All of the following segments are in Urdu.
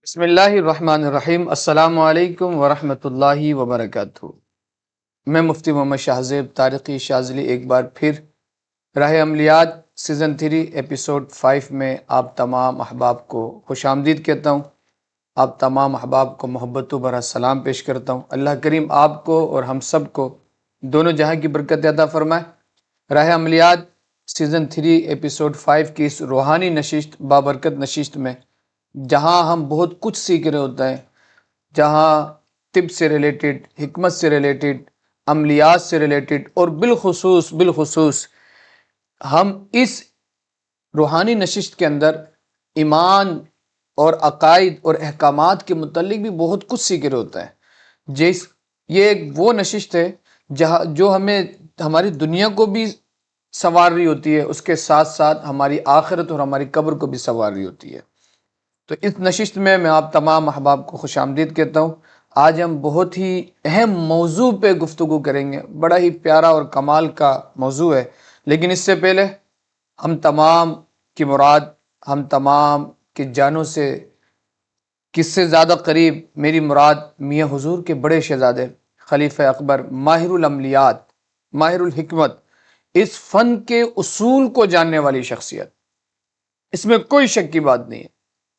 بسم اللہ الرحمن الرحیم۔ السلام علیکم ورحمۃ اللہ وبرکاتہ۔ میں مفتی محمد شاہزیب طارقی شاذلی ایک بار پھر راہ عملیات سیزن 3 ایپیسوڈ 5 میں آپ تمام احباب کو خوش آمدید کہتا ہوں۔ آپ تمام احباب کو محبت و بھرا سلام پیش کرتا ہوں۔ اللہ کریم آپ کو اور ہم سب کو دونوں جہاں کی برکت عطا فرمائے۔ راہ عملیات سیزن 3 ایپیسوڈ 5 کی اس روحانی نشست بابرکت نشست میں جہاں ہم بہت کچھ سیکھ رہے ہوتے ہیں، جہاں طب سے ریلیٹڈ، حکمت سے ریلیٹڈ، عملیات سے ریلیٹڈ اور بالخصوص ہم اس روحانی نشست کے اندر ایمان اور عقائد اور احکامات کے متعلق بھی بہت کچھ سیکھ رہے ہوتے ہیں۔ یہ ایک وہ نشست ہے جو ہمیں ہماری دنیا کو بھی سنوار رہی ہوتی ہے، اس کے ساتھ ساتھ ہماری آخرت اور ہماری قبر کو بھی سنوار رہی ہوتی ہے۔ تو اس نشست میں آپ تمام احباب کو خوش آمدید کہتا ہوں۔ آج ہم بہت ہی اہم موضوع پہ گفتگو کریں گے، بڑا ہی پیارا اور کمال کا موضوع ہے، لیکن اس سے پہلے ہم تمام کی مراد، ہم تمام کی جانوں سے کس سے زیادہ قریب، میری مراد میاں حضور کے بڑے شہزادے خلیفہ اکبر، ماہر العملیات، ماہر الحکمت، اس فن کے اصول کو جاننے والی شخصیت، اس میں کوئی شک کی بات نہیں ہے۔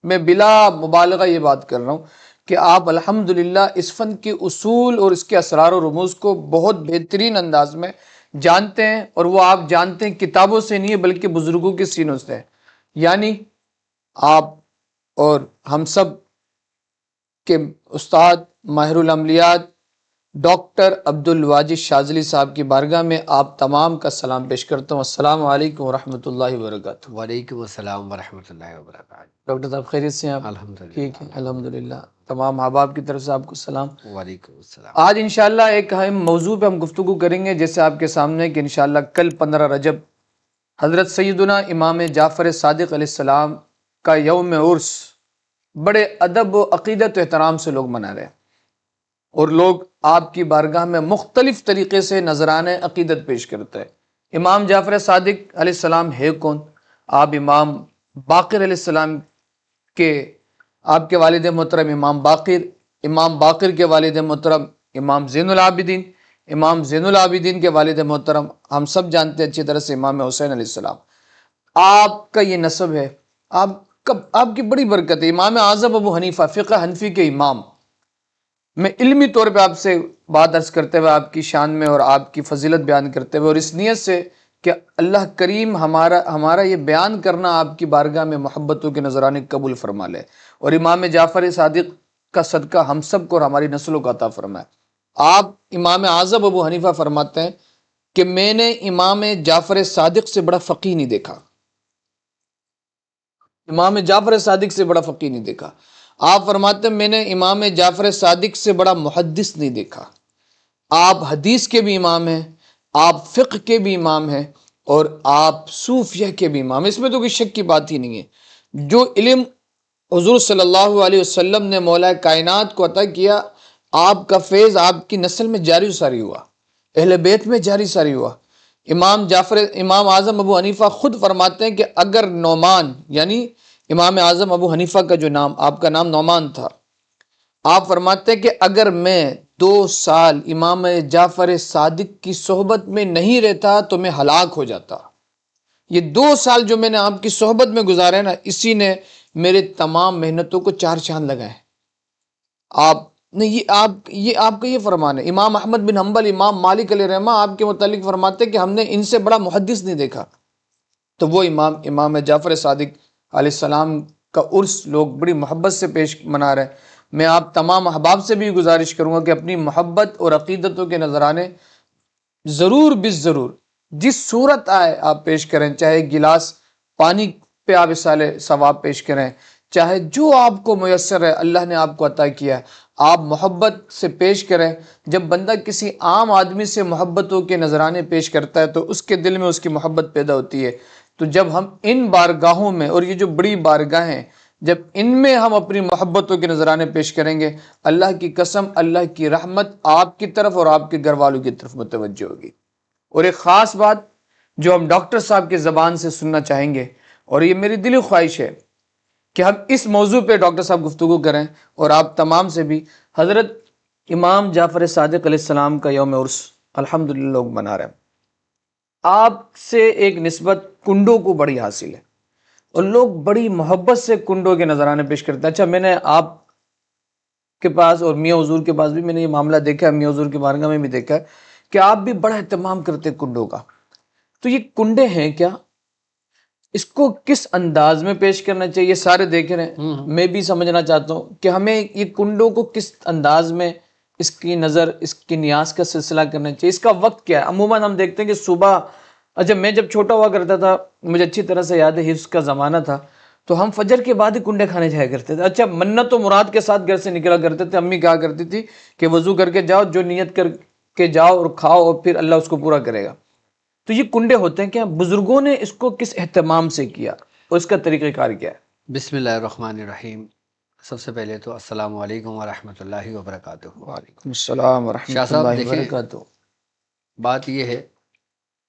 میں بلا مبالغہ یہ بات کر رہا ہوں کہ آپ الحمدللہ اس فن کے اصول اور اس کے اسرار و رموز کو بہت بہترین انداز میں جانتے ہیں، اور وہ آپ جانتے ہیں کتابوں سے نہیں ہے بلکہ بزرگوں کے سینوں سے ہے۔ یعنی آپ اور ہم سب کے استاد ماہر العملیات ڈاکٹر عبد الواجد شاذلی صاحب کی بارگاہ میں آپ تمام کا سلام پیش کرتا ہوں۔ السلام علیکم ورحمۃ اللہ وبرکاتہ۔ وعلیکم السلام ورحمۃ اللہ وبرکاتہ۔ ڈاکٹر صاحب خیریت سے ہیں آپ؟ الحمدللہ ٹھیک ہے الحمدللہ۔ تمام احباب کی طرف سے آپ کو سلام۔ وعلیکم السلام۔ آج انشاءاللہ ایک اہم موضوع پہ ہم گفتگو کریں گے، جیسے آپ کے سامنے کہ انشاءاللہ کل 15 رجب حضرت سیدنا امام جعفر صادق علیہ السلام کا یوم عرس بڑے ادب و عقیدت و احترام سے لوگ منا رہے ہیں، اور لوگ آپ کی بارگاہ میں مختلف طریقے سے نذرانے عقیدت پیش کرتے ہیں۔ امام جعفر صادق علیہ السلام ہے کون؟ آپ امام باقر علیہ السلام کے، آپ کے والد محترم امام باقر، امام باقر کے والد محترم امام زین العابدین، امام زین العابدین کے والد محترم ہم سب جانتے ہیں اچھی طرح سے امام حسین علیہ السلام۔ آپ کا یہ نسب ہے، آپ کی بڑی برکت ہے۔ امام اعظم ابو حنیفہ، فقہ حنفی کے امام۔ میں علمی طور پہ آپ سے بات عرض کرتے ہوئے آپ کی شان میں اور آپ کی فضیلت بیان کرتے ہوئے، اور اس نیت سے کہ اللہ کریم ہمارا یہ بیان کرنا آپ کی بارگاہ میں محبتوں کے نذرانے قبول فرما لے، اور امام جعفر صادق کا صدقہ ہم سب کو اور ہماری نسلوں کو عطا فرمائے۔ آپ امام اعظم ابو حنیفہ فرماتے ہیں کہ میں نے امام جعفر صادق سے بڑا فقیہ نہیں دیکھا، امام جعفر صادق سے بڑا فقیہ نہیں دیکھا۔ آپ فرماتے ہیں میں نے امام جعفر صادق سے بڑا محدث نہیں دیکھا۔ آپ حدیث کے بھی امام ہیں، آپ فقہ کے بھی امام ہیں، اور آپ صوفیہ کے بھی امام ہیں۔ اس میں تو کوئی شک کی بات ہی نہیں ہے۔ جو علم حضور صلی اللہ علیہ وسلم نے مولا کائنات کو عطا کیا، آپ کا فیض آپ کی نسل میں جاری ساری ہوا، اہل بیت میں جاری ساری ہوا۔ امام اعظم ابو حنیفہ خود فرماتے ہیں کہ اگر نعمان، یعنی امام اعظم ابو حنیفہ کا جو نام، آپ کا نام نعمان تھا، آپ فرماتے ہیں کہ اگر میں 2 سال امام جعفر صادق کی صحبت میں نہیں رہتا تو میں ہلاک ہو جاتا۔ یہ 2 سال جو میں نے آپ کی صحبت میں گزارے نا، اسی نے میرے تمام محنتوں کو 4 چاند لگائے۔ یہ آپ کا یہ فرمان ہے۔ امام احمد بن حنبل، امام مالک علیہ رحمہ آپ کے متعلق فرماتے ہیں کہ ہم نے ان سے بڑا محدث نہیں دیکھا۔ تو وہ امام جعفر صادق علیہ السلام کا عرس لوگ بڑی محبت سے منا رہے ہیں۔ میں آپ تمام احباب سے بھی گزارش کروں گا کہ اپنی محبت اور عقیدتوں کے نذرانے ضرور ضرور جس صورت آئے آپ پیش کریں، چاہے گلاس پانی پہ آپ اصال ثواب پیش کریں، چاہے جو آپ کو میسر ہے، اللہ نے آپ کو عطا کیا ہے، آپ محبت سے پیش کریں۔ جب بندہ کسی عام آدمی سے محبتوں کے نذرانے پیش کرتا ہے تو اس کے دل میں اس کی محبت پیدا ہوتی ہے۔ تو جب ہم ان بارگاہوں میں، اور یہ جو بڑی بارگاہیں، جب ان میں ہم اپنی محبتوں کے نذرانے پیش کریں گے، اللہ کی قسم اللہ کی رحمت آپ کی طرف اور آپ کے گھر والوں کی طرف متوجہ ہوگی۔ اور ایک خاص بات جو ہم ڈاکٹر صاحب کی زبان سے سننا چاہیں گے، اور یہ میری دلی خواہش ہے کہ ہم اس موضوع پہ ڈاکٹر صاحب گفتگو کریں، اور آپ تمام سے بھی حضرت امام جعفر صادق علیہ السلام کا یوم عرس الحمدللہ لوگ منا رہے ہیں۔ آپ سے ایک نسبت کنڈوں کو بڑی حاصل ہے، اور لوگ بڑی محبت سے کنڈوں کے نذرانے پیش کرتے ہیں۔ اچھا، میں نے آپ کے پاس اور میاں حضور کے پاس بھی میں نے یہ معاملہ دیکھا ہے، میاں حضور کی بارگاہ میں بھی دیکھا ہے کہ آپ بھی بڑا اہتمام کرتے ہیں کنڈوں کا۔ تو یہ کنڈے ہیں کیا؟ اس کو کس انداز میں پیش کرنا چاہیے؟ سارے دیکھ رہے ہیں، میں بھی سمجھنا چاہتا ہوں کہ ہمیں یہ کنڈوں کو کس انداز میں اس کی نظر، اس کی نیاز کا سلسلہ کرنا چاہیے، اس کا وقت کیا ہے؟ عموماً ہم دیکھتے ہیں کہ صبح، اچھا میں جب چھوٹا ہوا کرتا تھا، مجھے اچھی طرح سے یاد ہے، حفظ کا زمانہ تھا، تو ہم فجر کے بعد ہی کنڈے کھانے جایا کرتے تھے۔ اچھا، منت و مراد کے ساتھ گھر سے نکلا کرتے تھے، امی کہا کرتی تھی کہ وضو کر کے جاؤ، جو نیت کر کے جاؤ اور کھاؤ، اور پھر اللہ اس کو پورا کرے گا۔ تو یہ کنڈے ہوتے ہیں کیا؟ بزرگوں نے اس کو کس اہتمام سے کیا اور اس کا طریقہ کار کیا ہے؟ بسم اللہ الرحمن الرحیم۔ سب سے پہلے تو السلام علیکم ورحمۃ اللہ وبرکاتہ۔ وعلیکم السلام شاہ ورحمۃ صاحب اللہ دیکھیں، وبرکاتہ۔ بات یہ ہے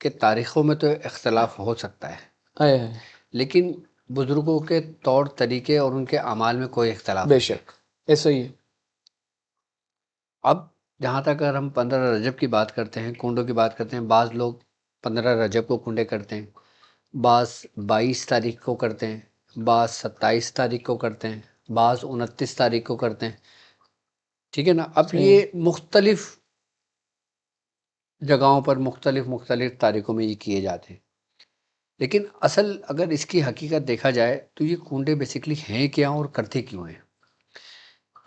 کہ تاریخوں میں تو اختلاف ہو سکتا ہے، اے ہے، لیکن بزرگوں کے طور طریقے اور ان کے اعمال میں کوئی اختلاف بے نہیں ہے۔ شک ایسا ہی ہے۔ اب جہاں تک اگر ہم 15 رجب کی بات کرتے ہیں، کنڈوں کی بات کرتے ہیں، بعض لوگ 15 رجب کو کنڈے کرتے ہیں، بعض 22 تاریخ کو کرتے ہیں، بعض 27 تاریخ کو کرتے ہیں، بعض 29 تاریخ کو کرتے ہیں، ٹھیک ہے نا۔ اب صحیح۔ یہ مختلف جگہوں پر مختلف تاریخوں میں یہ کیے جاتے ہیں، لیکن اصل اگر اس کی حقیقت دیکھا جائے تو یہ کنڈے بیسیکلی ہیں کیا اور کرتے کیوں ہیں؟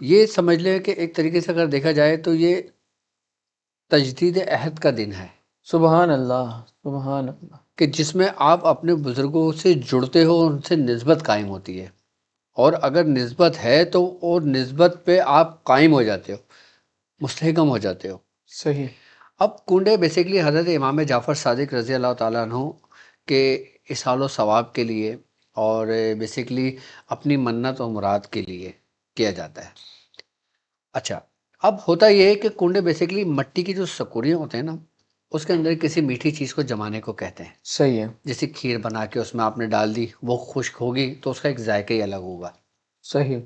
یہ سمجھ لیں کہ ایک طریقے سے اگر دیکھا جائے تو یہ تجدید عہد کا دن ہے، سبحان اللہ، سبحان اللہ۔ کہ جس میں آپ اپنے بزرگوں سے جڑتے ہو، ان سے نسبت قائم ہوتی ہے، اور اگر نسبت ہے تو اور نسبت پہ آپ قائم ہو جاتے ہو، مستحکم ہو جاتے ہو۔ صحیح۔ اب کنڈے بیسیکلی حضرت امام جعفر صادق رضی اللہ تعالیٰ عنہ کے اصال و ثواب کے لیے اور بیسیکلی اپنی منت و مراد کے لیے کیا جاتا ہے۔ اچھا، اب ہوتا یہ ہے کہ کنڈے بیسیکلی مٹی کی جو سکوریاں ہوتے ہیں نا، اس کے اندر کسی میٹھی چیز کو جمانے کو کہتے ہیں۔ صحیح ہے۔ جیسے کھیر بنا کے اس میں آپ نے ڈال دی، وہ خشک ہوگی تو اس کا ایک ذائقہ ہی الگ ہوگا، صحیح۔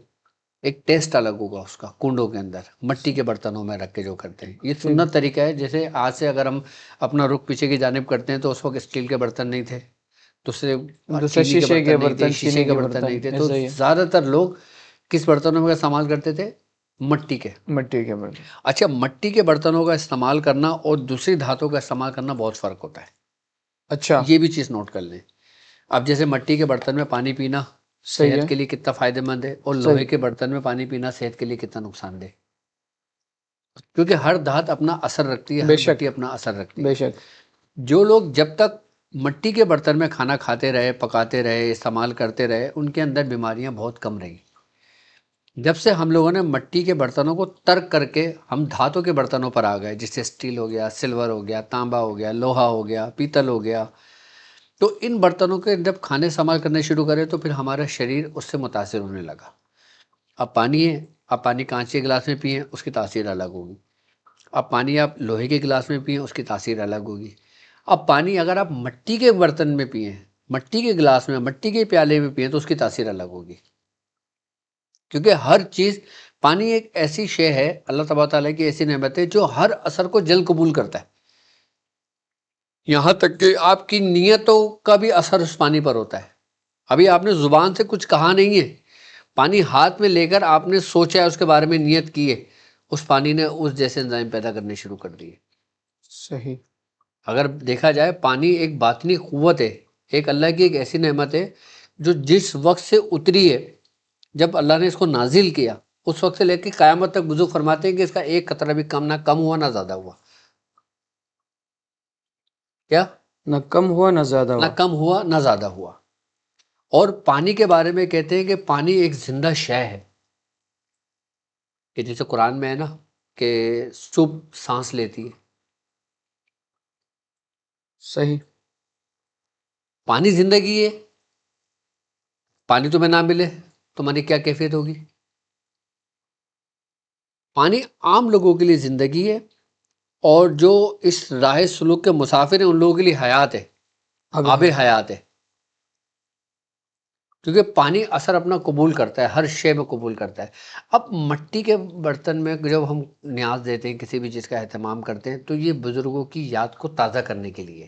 ایک ٹیسٹ الگ ہوگا اس کا، کنڈوں کے اندر مٹی کے برتنوں میں رکھ کے جو کرتے ہیں۔ یہ ٹھیک۔ سنت طریقہ ہے۔ جیسے آج سے اگر ہم اپنا رخ پیچھے کی جانب کرتے ہیں تو اس وقت اسٹیل کے برتن نہیں تھے، دوسرے دوسرے چینی کے شیشے کے برتن نہیں تھے، برتن، شیشے چینی کے کے برتن نہیں تھے، تو ایسا ہی ہے۔ زیادہ تر لوگ کس برتنوں میں استعمال کرتے تھے؟ مٹی کے۔ مٹی کے برتن۔ اچھا، مٹی کے برتنوں کا استعمال کرنا اور دوسری دھاتوں کا استعمال کرنا بہت فرق ہوتا ہے، اچھا، یہ بھی چیز نوٹ کر لیں۔ اب جیسے مٹی کے برتن میں پانی پینا صحیح ہے۔ صحت کے لیے کتنا فائدہ مند ہے، اور صحیح۔ لوہے کے برتن میں پانی پینا صحت کے لیے کتنا نقصان دہ، کیونکہ ہر دھات اپنا اثر رکھتی ہے، بے ہر شک، مٹی اپنا اثر رکھتی ہے۔ بے شک۔ جو لوگ جب تک مٹی کے برتن میں کھانا کھاتے رہے، پکاتے رہے، استعمال کرتے رہے، ان کے اندر بیماریاں بہت کم رہیں۔ جب سے ہم لوگوں نے مٹی کے برتنوں کو ترک کر کے ہم دھاتوں کے برتنوں پر آ گئے، جس سے اسٹیل ہو گیا، سلور ہو گیا، تانبا ہو گیا، لوہا ہو گیا، پیتل ہو گیا، تو ان برتنوں کے جب کھانے استعمال کرنے شروع کرے تو پھر ہمارا شریر اس سے متاثر ہونے لگا۔ اب پانی ہے، اب پانی کانچ کے گلاس میں پئیں، اس کی تاثیر الگ ہوگی۔ اب پانی آپ لوہے کے گلاس میں پئیں، اس کی تاثیر الگ ہوگی۔ اب پانی اگر آپ مٹی کے برتن میں پئیں، مٹی کے گلاس میں، مٹی کے پیالے میں پئیں، تو اس کی تاثیر الگ ہوگی، کیونکہ ہر چیز، پانی ایک ایسی شے ہے، اللہ تبارک تعالیٰ کی ایسی نعمت ہے جو ہر اثر کو جلد قبول کرتا ہے، یہاں تک کہ آپ کی نیتوں کا بھی اثر اس پانی پر ہوتا ہے۔ ابھی آپ نے زبان سے کچھ کہا نہیں ہے، پانی ہاتھ میں لے کر آپ نے سوچا ہے، اس کے بارے میں نیت کی ہے، اس پانی نے اس جیسے انزائم پیدا کرنے شروع کر دیے۔ صحیح۔ اگر دیکھا جائے، پانی ایک باطنی قوت ہے، ایک اللہ کی ایک ایسی نعمت ہے جو جس وقت سے اتری ہے، جب اللہ نے اس کو نازل کیا، اس وقت سے لے کے قیامت تک بزرگ فرماتے ہیں کہ اس کا ایک قطرہ بھی کم نہ کم ہوا نہ زیادہ ہوا۔ کیا؟ نہ کم ہوا نہ زیادہ نہ ہوا۔ کم ہوا نہ زیادہ ہوا۔ اور پانی کے بارے میں کہتے ہیں کہ پانی ایک زندہ شے ہے، کہ جیسے قرآن میں ہے نا کہ صبح سانس لیتی ہے، صحیح۔ پانی زندگی ہے، پانی تمہیں نہ ملے تمہاری کیا کیفیت ہوگی؟ پانی عام لوگوں کے لیے زندگی ہے، اور جو اس راہ سلوک کے مسافر ہیں ان لوگوں کے لیے حیات ہے، آب حیات ہے۔ کیونکہ پانی اثر اپنا قبول کرتا ہے، ہر شے میں قبول کرتا ہے۔ اب مٹی کے برتن میں جب ہم نیاز دیتے ہیں، کسی بھی چیز کا اہتمام کرتے ہیں، تو یہ بزرگوں کی یاد کو تازہ کرنے کے لیے،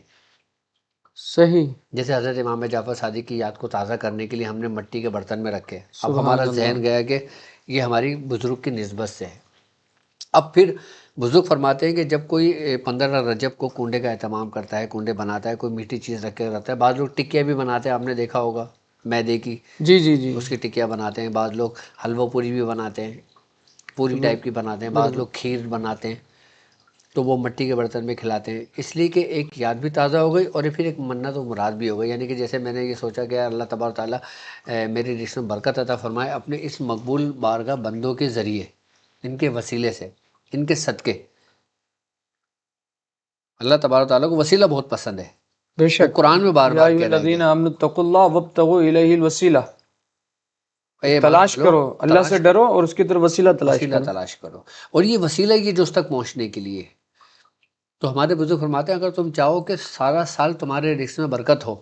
صحیح، جیسے حضرت امام جعفر صادق کی یاد کو تازہ کرنے کے لیے ہم نے مٹی کے برتن میں رکھے۔ اب سبحان ہمارا اللہ، ذہن گیا کہ یہ ہماری بزرگ کی نسبت سے ہے۔ اب پھر بزرگ فرماتے ہیں کہ جب کوئی 15 رجب کو کنڈے کا اہتمام کرتا ہے، کنڈے بناتا ہے، کوئی میٹھی چیز رکھ کے رہتا ہے، بعض لوگ ٹکیاں بھی بناتے ہیں، آپ نے دیکھا ہوگا میدے کی، جی جی جی، اس کی ٹکیاں بناتے ہیں، بعض لوگ حلوہ پوری بھی بناتے ہیں، پوری ٹائپ کی بناتے ہیں، بعض لوگ کھیر بناتے ہیں، تو وہ مٹی کے برتن میں کھلاتے ہیں، اس لیے کہ ایک یاد بھی تازہ ہو گئی اور پھر ایک منت و مراد بھی ہو گئی۔ یعنی کہ جیسے میں نے یہ سوچا کہ اللہ تبارک تعالیٰ میری رزق میں برکت عطا فرمائے اپنے اس مقبول بارگاہ بندوں کے ذریعے، ان کے وسیلے سے، ان کے صدقے۔ اللہ تبارک تعالیٰ کو وسیلہ بہت پسند ہے، بے وہ شک، قرآن میں بار یا بار ایھا کہہ رہا ہے الذین کہ آمنوا اتقوا اللہ وابتغوا الیہ الوسیلہ، اے ایمان تلاش والو، کرو، اللہ تلاش سے کرو، ڈرو اور اس کی طرف وسیلہ تلاش وسیلہ کرو۔ تلاش کرو، اور یہ وسیلہ یہ جو اس تک پہنچنے کے لیے۔ تو ہمارے بزرگ فرماتے ہیں اگر تم چاہو کہ سارا سال تمہارے رزق میں برکت ہو،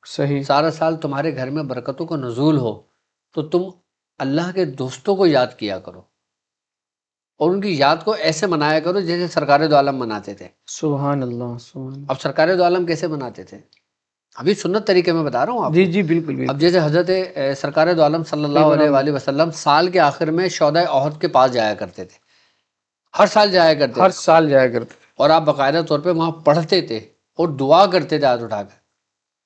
صحیح، سارا سال تمہارے گھر میں برکتوں کا نزول ہو، تو تم اللہ کے دوستوں کو یاد کیا کرو، اور ان کی یاد کو ایسے منایا کرو جیسے سرکار دو عالم مناتے تھے۔ سبحان اللہ، سبحان اللہ، اب سرکار دو عالم کیسے مناتے تھے؟ ابھی سنت طریقے میں بتا رہا ہوں آپ جی کو۔ جی، بالکل اب بالکل، جیسے حضرت سرکار دو عالم صلی اللہ علیہ وآلہ وسلم سال کے آخر میں شہدائے احد کے پاس جایا کرتے تھے، ہر سال جایا کرتے ہر تھے، سال جایا کرتے تھے۔ اور آپ باقاعدہ طور پہ وہاں پڑھتے تھے اور دعا کرتے تھے ہاتھ اٹھا کر۔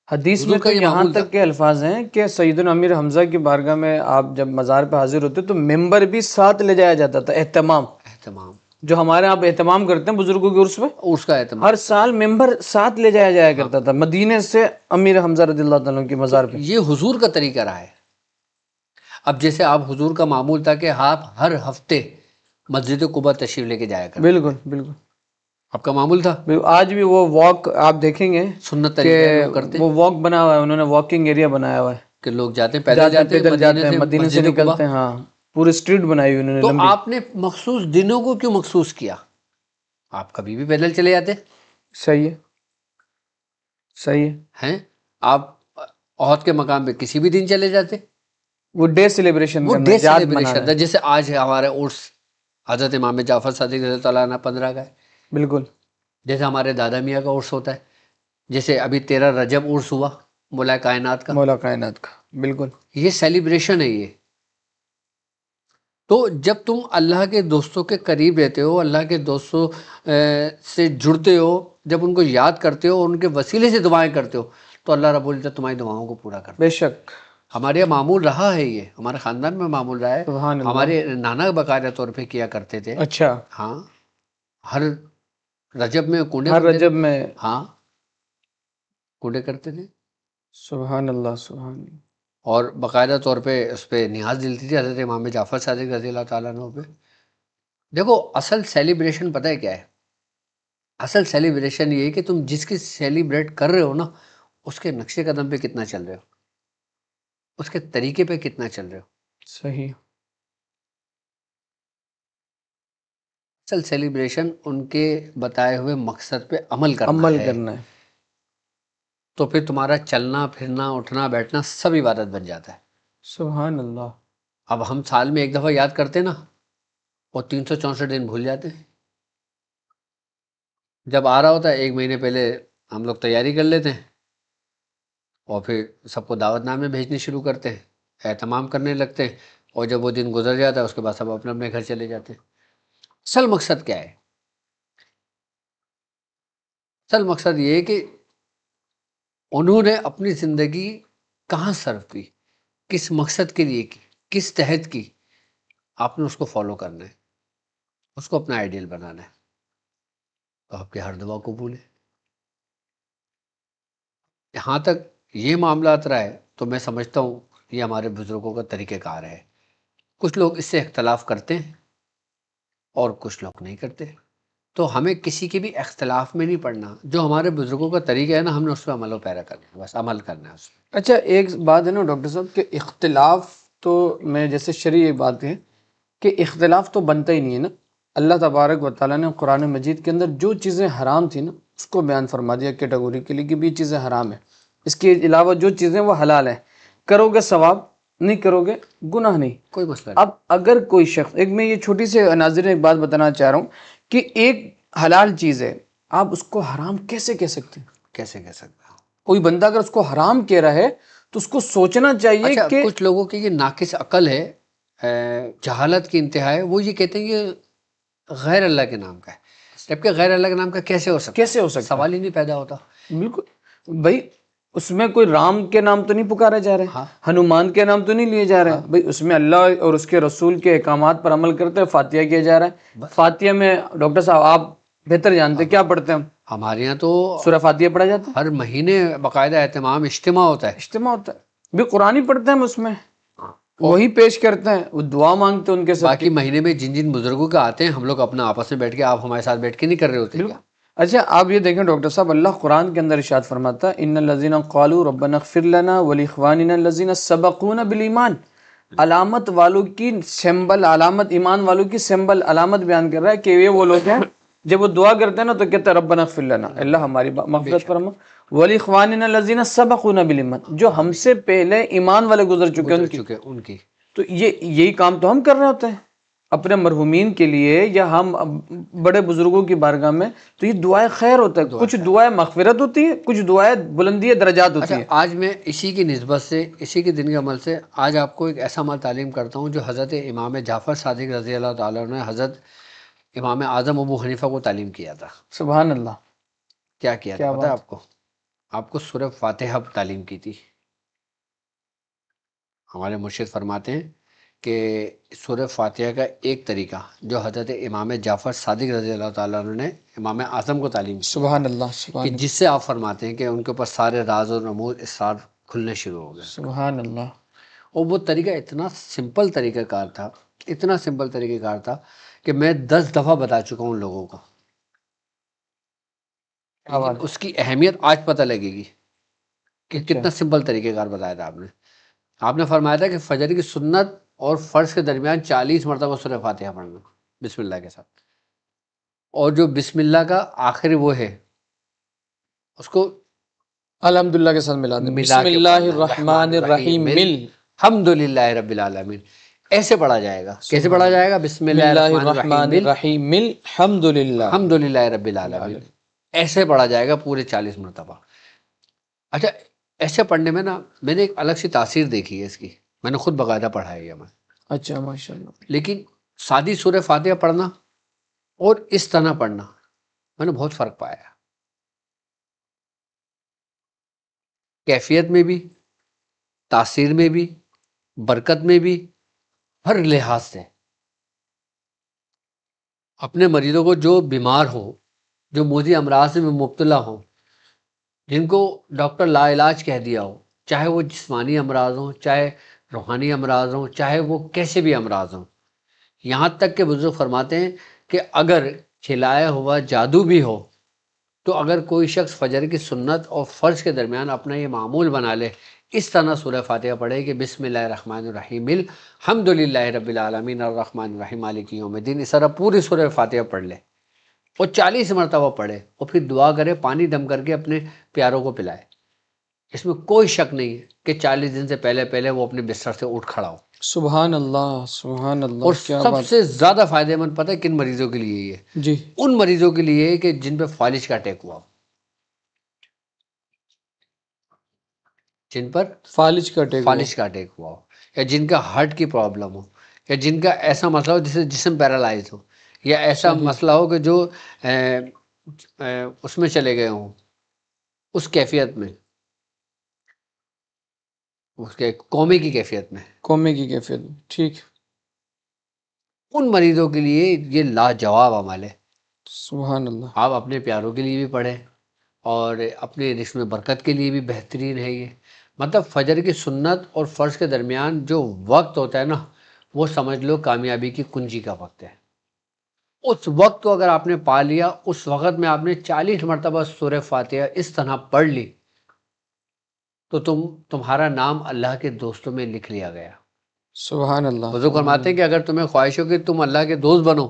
حدیث میں حضور کا تو یہ یہاں معمول تھا، تک کے الفاظ ہیں کہ سیدنا امیر حمزہ کی بارگاہ میں آپ جب مزار پہ حاضر ہوتے تو ممبر بھی ساتھ لے جایا جاتا تھا، اہتمام، اہتمام، جو ہمارے آپ اہتمام کرتے ہیں بزرگوں کے عرس میں، اس کا اہتمام۔ ہر سال ممبر ساتھ لے جایا کرتا تھا مدینے سے امیر حمزہ رضی اللہ تعالیٰ عنہ کی مزار پہ۔ یہ حضور کا طریقہ رہا ہے۔ اب جیسے آپ حضور کا معمول تھا کہ آپ ہر ہفتے مسجد قباء تشریف لے کے جایا کرتے، بالکل بالکل، آپ کا معمول تھا، آج بھی وہ واک آپ دیکھیں گے سنت کہ طریقہ ہے، لوگ کرتے وہ واک بنا ہوا ہے، انہوں نے واکنگ ایریا بنایا ہوا ہے، کہ لوگ جاتے ہیں، پیدل جاتے ہیں، جاتے ہیں پیدل جاتے مدینے ہیں، سے مدینے سے مسجد قباء۔ نکلتے ہیں، ہاں، پورے اسٹریٹ بنائی ہوئی انہوں نے تو لمبی۔ آپ نے مخصوص دنوں کو کیوں مخصوص کیا؟ آپ کبھی بھی پیدل چلے جاتے صحیح ہے، صحیح ہے، ہیں، آپ احد کے مقام پہ کسی بھی دن چلے جاتے، وہ ڈے سیلیبریشن وہ کرنا ڈے ہے، یاد منانا سیلیبریشن تھا۔ ہے، جیسے آج ہے ہمارے عرس حضرت امام جعفر صادق رضی اللہ عنہ 15 کا ہے، بالکل، جیسے ہمارے دادا میاں کا عرس ہوتا ہے، جیسے ابھی 13 رجب عرس ہوا مولا کائنات کا، مولا کائنات کا، بالکل، یہ سیلیبریشن ہے یہ۔ تو جب تم اللہ کے دوستوں کے قریب رہتے ہو، اللہ کے دوستوں سے جڑتے ہو، جب ان کو یاد کرتے ہو اور ان کے وسیلے سے دعائیں کرتے ہو، تو اللہ رب العزت تمہاری دعاؤں کو پورا کرتا ہے۔ بے شک، ہمارے یہاں معمول رہا ہے، یہ ہمارے خاندان میں معمول رہا ہے، سبحان اللہ، ہمارے نانا باقاعدہ طور پہ کیا کرتے تھے۔ اچھا، ہاں، ہر رجب میں کنڈے ہر بنتے تھے، رجب میں، ہاں کنڈے کرتے تھے، سبحان اللہ، سبحان اللہ، اور باقاعدہ طور پہ اس پہ نیاز دلتی تھی حضرت امام جعفر صادق رضی اللہ تعالیٰ عنہ پہ۔ دیکھو اصل سیلیبریشن پتہ ہے کیا ہے؟ اصل سیلیبریشن یہ ہے کہ تم جس کی سیلیبریٹ کر رہے ہو نا، اس کے نقشے قدم پہ کتنا چل رہے ہو، اس کے طریقے پہ کتنا چل رہے ہو۔ صحیح، اصل سیلیبریشن ان کے بتائے ہوئے مقصد پہ عمل کرنا عمل ہے، کرنا ہے، تو پھر تمہارا چلنا پھرنا اٹھنا بیٹھنا سب عبادت بن جاتا ہے۔ سبحان اللہ، اب ہم سال میں ایک دفعہ یاد کرتے نا، اور 364 دن بھول جاتے ہیں۔ جب آ رہا ہوتا ہے 1 مہینے پہلے ہم لوگ تیاری کر لیتے ہیں، اور پھر سب کو دعوت نامے بھیجنے شروع کرتے ہیں، اہتمام کرنے لگتے ہیں، اور جب وہ دن گزر جاتا ہے اس کے بعد سب اپنے اپنے گھر چلے جاتے ہیں۔ اصل مقصد کیا ہے؟ اصل مقصد یہ ہے کہ انہوں نے اپنی زندگی کہاں صرف کی، کس مقصد کے لیے کی، کس تحت کی، آپ نے اس کو فالو کرنا ہے، اس کو اپنا آئیڈیل بنانا ہے، تو آپ کی ہر دعا قبول ہے۔ یہاں تک یہ معاملات رہا ہے تو میں سمجھتا ہوں یہ ہمارے بزرگوں کا طریقہ کار ہے۔ کچھ لوگ اس سے اختلاف کرتے ہیں اور کچھ لوگ نہیں کرتے، تو ہمیں کسی کے بھی اختلاف میں نہیں پڑنا، جو ہمارے بزرگوں کا طریقہ ہے نا، ہم نے اس پہ عمل و پیرا کرنا ہے، بس عمل کرنا ہے اس پہ۔ اچھا ایک بات ہے نا ڈاکٹر صاحب کہ اختلاف تو میں جیسے شرعی بات ہے کہ اختلاف تو بنتا ہی نہیں ہے نا، اللہ تبارک و تعالیٰ نے قرآن مجید کے اندر جو چیزیں حرام تھیں نا اس کو بیان فرما دیا کیٹیگوری کے لیے کہ بھی یہ چیزیں حرام ہیں، اس کے علاوہ جو چیزیں وہ حلال ہیں، کرو گے ثواب، نہیں کرو گے گناہ نہیں۔ کوئی مسئلہ نہیں۔ اب اگر کوئی شخص، ایک میں یہ چھوٹی سی ناظرین ایک بات بتانا چاہ رہا ہوں کہ ایک حلال چیز ہے، آپ اس کو حرام کیسے کہہ سکتے ہیں؟ کیسے کہہ سکتا ہوں؟ کوئی بندہ اگر اس کو حرام کہہ رہا ہے تو اس کو سوچنا چاہیے اچھا، کہ کچھ لوگوں کی یہ ناقص عقل ہے، جہالت کی انتہا ہے، وہ یہ کہتے ہیں کہ غیر اللہ کے نام کا ہے، جبکہ غیر اللہ کے نام کا کیسے ہو سکتا ہے؟ کیسے ہو سکتا ہے؟ سوال ہی نہیں پیدا ہوتا۔ بالکل بھائی، اس میں کوئی رام کے نام تو نہیں پکارے جا رہے، ہاں، ہنومان کے نام تو نہیں لیے جا رہے بھائی، اس میں اللہ اور اس کے رسول کے احکامات پر عمل کرتے ہیں، فاتحہ کیا جا رہا ہے۔ فاتحہ میں ڈاکٹر صاحب آپ بہتر جانتے ہیں، کیا پڑھتے ہیں ہم؟ ہمارے یہاں تو سورہ فاتحہ پڑھا جاتا ہے، ہر مہینے باقاعدہ اہتمام اجتماع ہوتا ہے۔ اجتماع ہوتا ہے بھی، قرآن ہی پڑھتے ہیں ہم اس میں، وہی پیش کرتے ہیں، وہ دعا مانگتے ہیں ان کے ساتھ۔ باقی مہینے میں جن جن بزرگوں کے آتے ہیں، ہم لوگ اپنا آپس میں بیٹھ کے، آپ ہمارے ساتھ بیٹھ کے نہیں کر رہے ہوتے کیا؟ اچھا آپ یہ دیکھیں ڈاکٹر صاحب، اللہ قرآن کے اندر ارشاد فرماتا ہے ان الذین قالوا ربنا اغفر لنا ولاخواننا الذین سبقونا بالایمان، علامت والوں کی سمبل، علامت ایمان والوں کی سمبل علامت بیان کر رہا ہے کہ یہ وہ لوگ ہیں جب وہ دعا کرتے ہیں نا تو کہتے ہیں ربنا اغفر لنا، اللہ ہماری مغفرت فرما، ولاخواننا الذین سبقونا بالایمان، جو ہم سے پہلے ایمان والے گزر چکے ہیں ان کی۔ تو یہی کام تو ہم کر رہے ہوتے ہیں اپنے مرحومین کے لیے، یا ہم بڑے بزرگوں کی بارگاہ میں، تو یہ دعائیں خیر ہوتا ہے، کچھ دعائیں مغفرت ہوتی ہے، کچھ دعائیں بلندی درجات ہوتی اچھا، ہیں۔ آج میں اسی کی نسبت سے، اسی کے دن کے عمل سے آج آپ کو ایک ایسا عمل تعلیم کرتا ہوں جو حضرت امام جعفر صادق رضی اللہ تعالیٰ نے حضرت امام اعظم ابو حنیفہ کو تعلیم کیا تھا۔ سبحان اللہ، کیا کیا تھا پتہ ہے آپ کو؟ آپ کو سورہ فاتحہ تعلیم کی تھی۔ ہمارے مرشد فرماتے ہیں کہ سورہ فاتحہ کا ایک طریقہ جو حضرت امام جعفر صادق رضی اللہ تعالیٰ نے امام اعظم کو تعلیم کی، سبحان اللہ، کہ سبحان اللہ، جس سے آپ فرماتے ہیں کہ ان کے اوپر سارے راز اور رموز اسرار کھلنے شروع ہو گئے۔ سبحان اللہ۔ اور وہ طریقہ اتنا سمپل طریقہ کار تھا، اتنا سمپل طریقہ کار تھا کہ میں 10 دفعہ بتا چکا ہوں لوگوں کو، لیکن اس کی اہمیت آج پتہ لگے گی کہ کتنا سمپل طریقہ کار بتایا تھا آپ نے۔ آپ نے فرمایا تھا کہ فجر کی سنت اور فرض کے درمیان 40 مرتبہ سورہ فاتحہ پڑھنا بسم اللہ کے ساتھ، اور جو بسم اللہ کا آخری وہ ہے اس کو الحمدللہ کے ساتھ ملا دیں، ملا بسم کے اللہ الرحمن الرحیم، الحمد للہ رب العالمین، ایسے پڑھا جائے گا۔ کیسے پڑھا جائے گا؟ بسم اللہ الرحمن الرحیم، الحمد للہ، الحمد للہ رب العالمین، ایسے پڑھا جائے گا پورے 40 مرتبہ۔ اچھا، ایسے پڑھنے میں نا میں نے ایک الگ سی تاثیر دیکھی ہے اس کی، میں نے خود باقاعدہ پڑھا ہے یہ میں۔ اچھا ماشاءاللہ۔ لیکن سادی سورہ فاتحہ پڑھنا اور اس طرح پڑھنا میں نے بہت فرق پایا، کیفیت میں بھی، تاثیر میں بھی، برکت میں بھی، ہر لحاظ سے۔ اپنے مریضوں کو جو بیمار ہو، جو موذی امراض میں مبتلا ہوں، جن کو ڈاکٹر لا علاج کہہ دیا ہو، چاہے وہ جسمانی امراض ہوں، چاہے روحانی امراض ہوں، چاہے وہ کیسے بھی امراض ہوں، یہاں تک کہ بزرگ فرماتے ہیں کہ اگر کھلایا ہوا جادو بھی ہو تو اگر کوئی شخص فجر کی سنت اور فرض کے درمیان اپنا یہ معمول بنا لے، اس طرح سورہ فاتحہ پڑھے کہ بسم اللہ الرحمن الرحیم الحمد للہ رب العالمین الرحمن الرحیم مالک یوم الدین، اس طرح پوری سورہ فاتحہ پڑھ لے اور 40 مرتبہ پڑھے اور پھر دعا کرے، پانی دم کر کے اپنے پیاروں کو پلائے، اس میں کوئی شک نہیں ہے کہ 40 دن سے پہلے وہ اپنے بستر سے اٹھ کھڑا ہو۔ سبحان اللہ، سبحان اللہ۔ اور سب سے زیادہ فائدہ مند پتہ ہے کن مریضوں کے لیے یہ؟ جی، ان مریضوں کے لیے کہ جن پہ فالج کا اٹیک ہوا ہو، جن پر فالج کا اٹیک ہوا ہو، یا جن کا ہارٹ کی پرابلم ہو، یا جن کا ایسا مسئلہ ہو جسے جسم پیرالائز ہو، یا ایسا مسئلہ ہو کہ جو اس میں چلے گئے ہوں، اس کیفیت میں، اس کے کومے کی کیفیت میں، ٹھیک۔ ان مریضوں کے لیے یہ لاجواب عمل ہے۔ سبحان اللہ۔ آپ اپنے پیاروں کے لیے بھی پڑھیں اور اپنے رزق میں برکت کے لیے بھی بہترین ہے یہ۔ مطلب فجر کی سنت اور فرض کے درمیان جو وقت ہوتا ہے نا، وہ سمجھ لو کامیابی کی کنجی کا وقت ہے۔ اس وقت کو اگر آپ نے پا لیا، اس وقت میں آپ نے 40 مرتبہ سورہ فاتحہ اس طرح پڑھ لی تو تمہارا نام اللہ کے دوستوں میں لکھ لیا گیا۔ سبحان اللہ۔ بزرگ فرماتے ہیں کہ اگر تمہیں خواہش ہو کہ تم اللہ کے دوست بنو،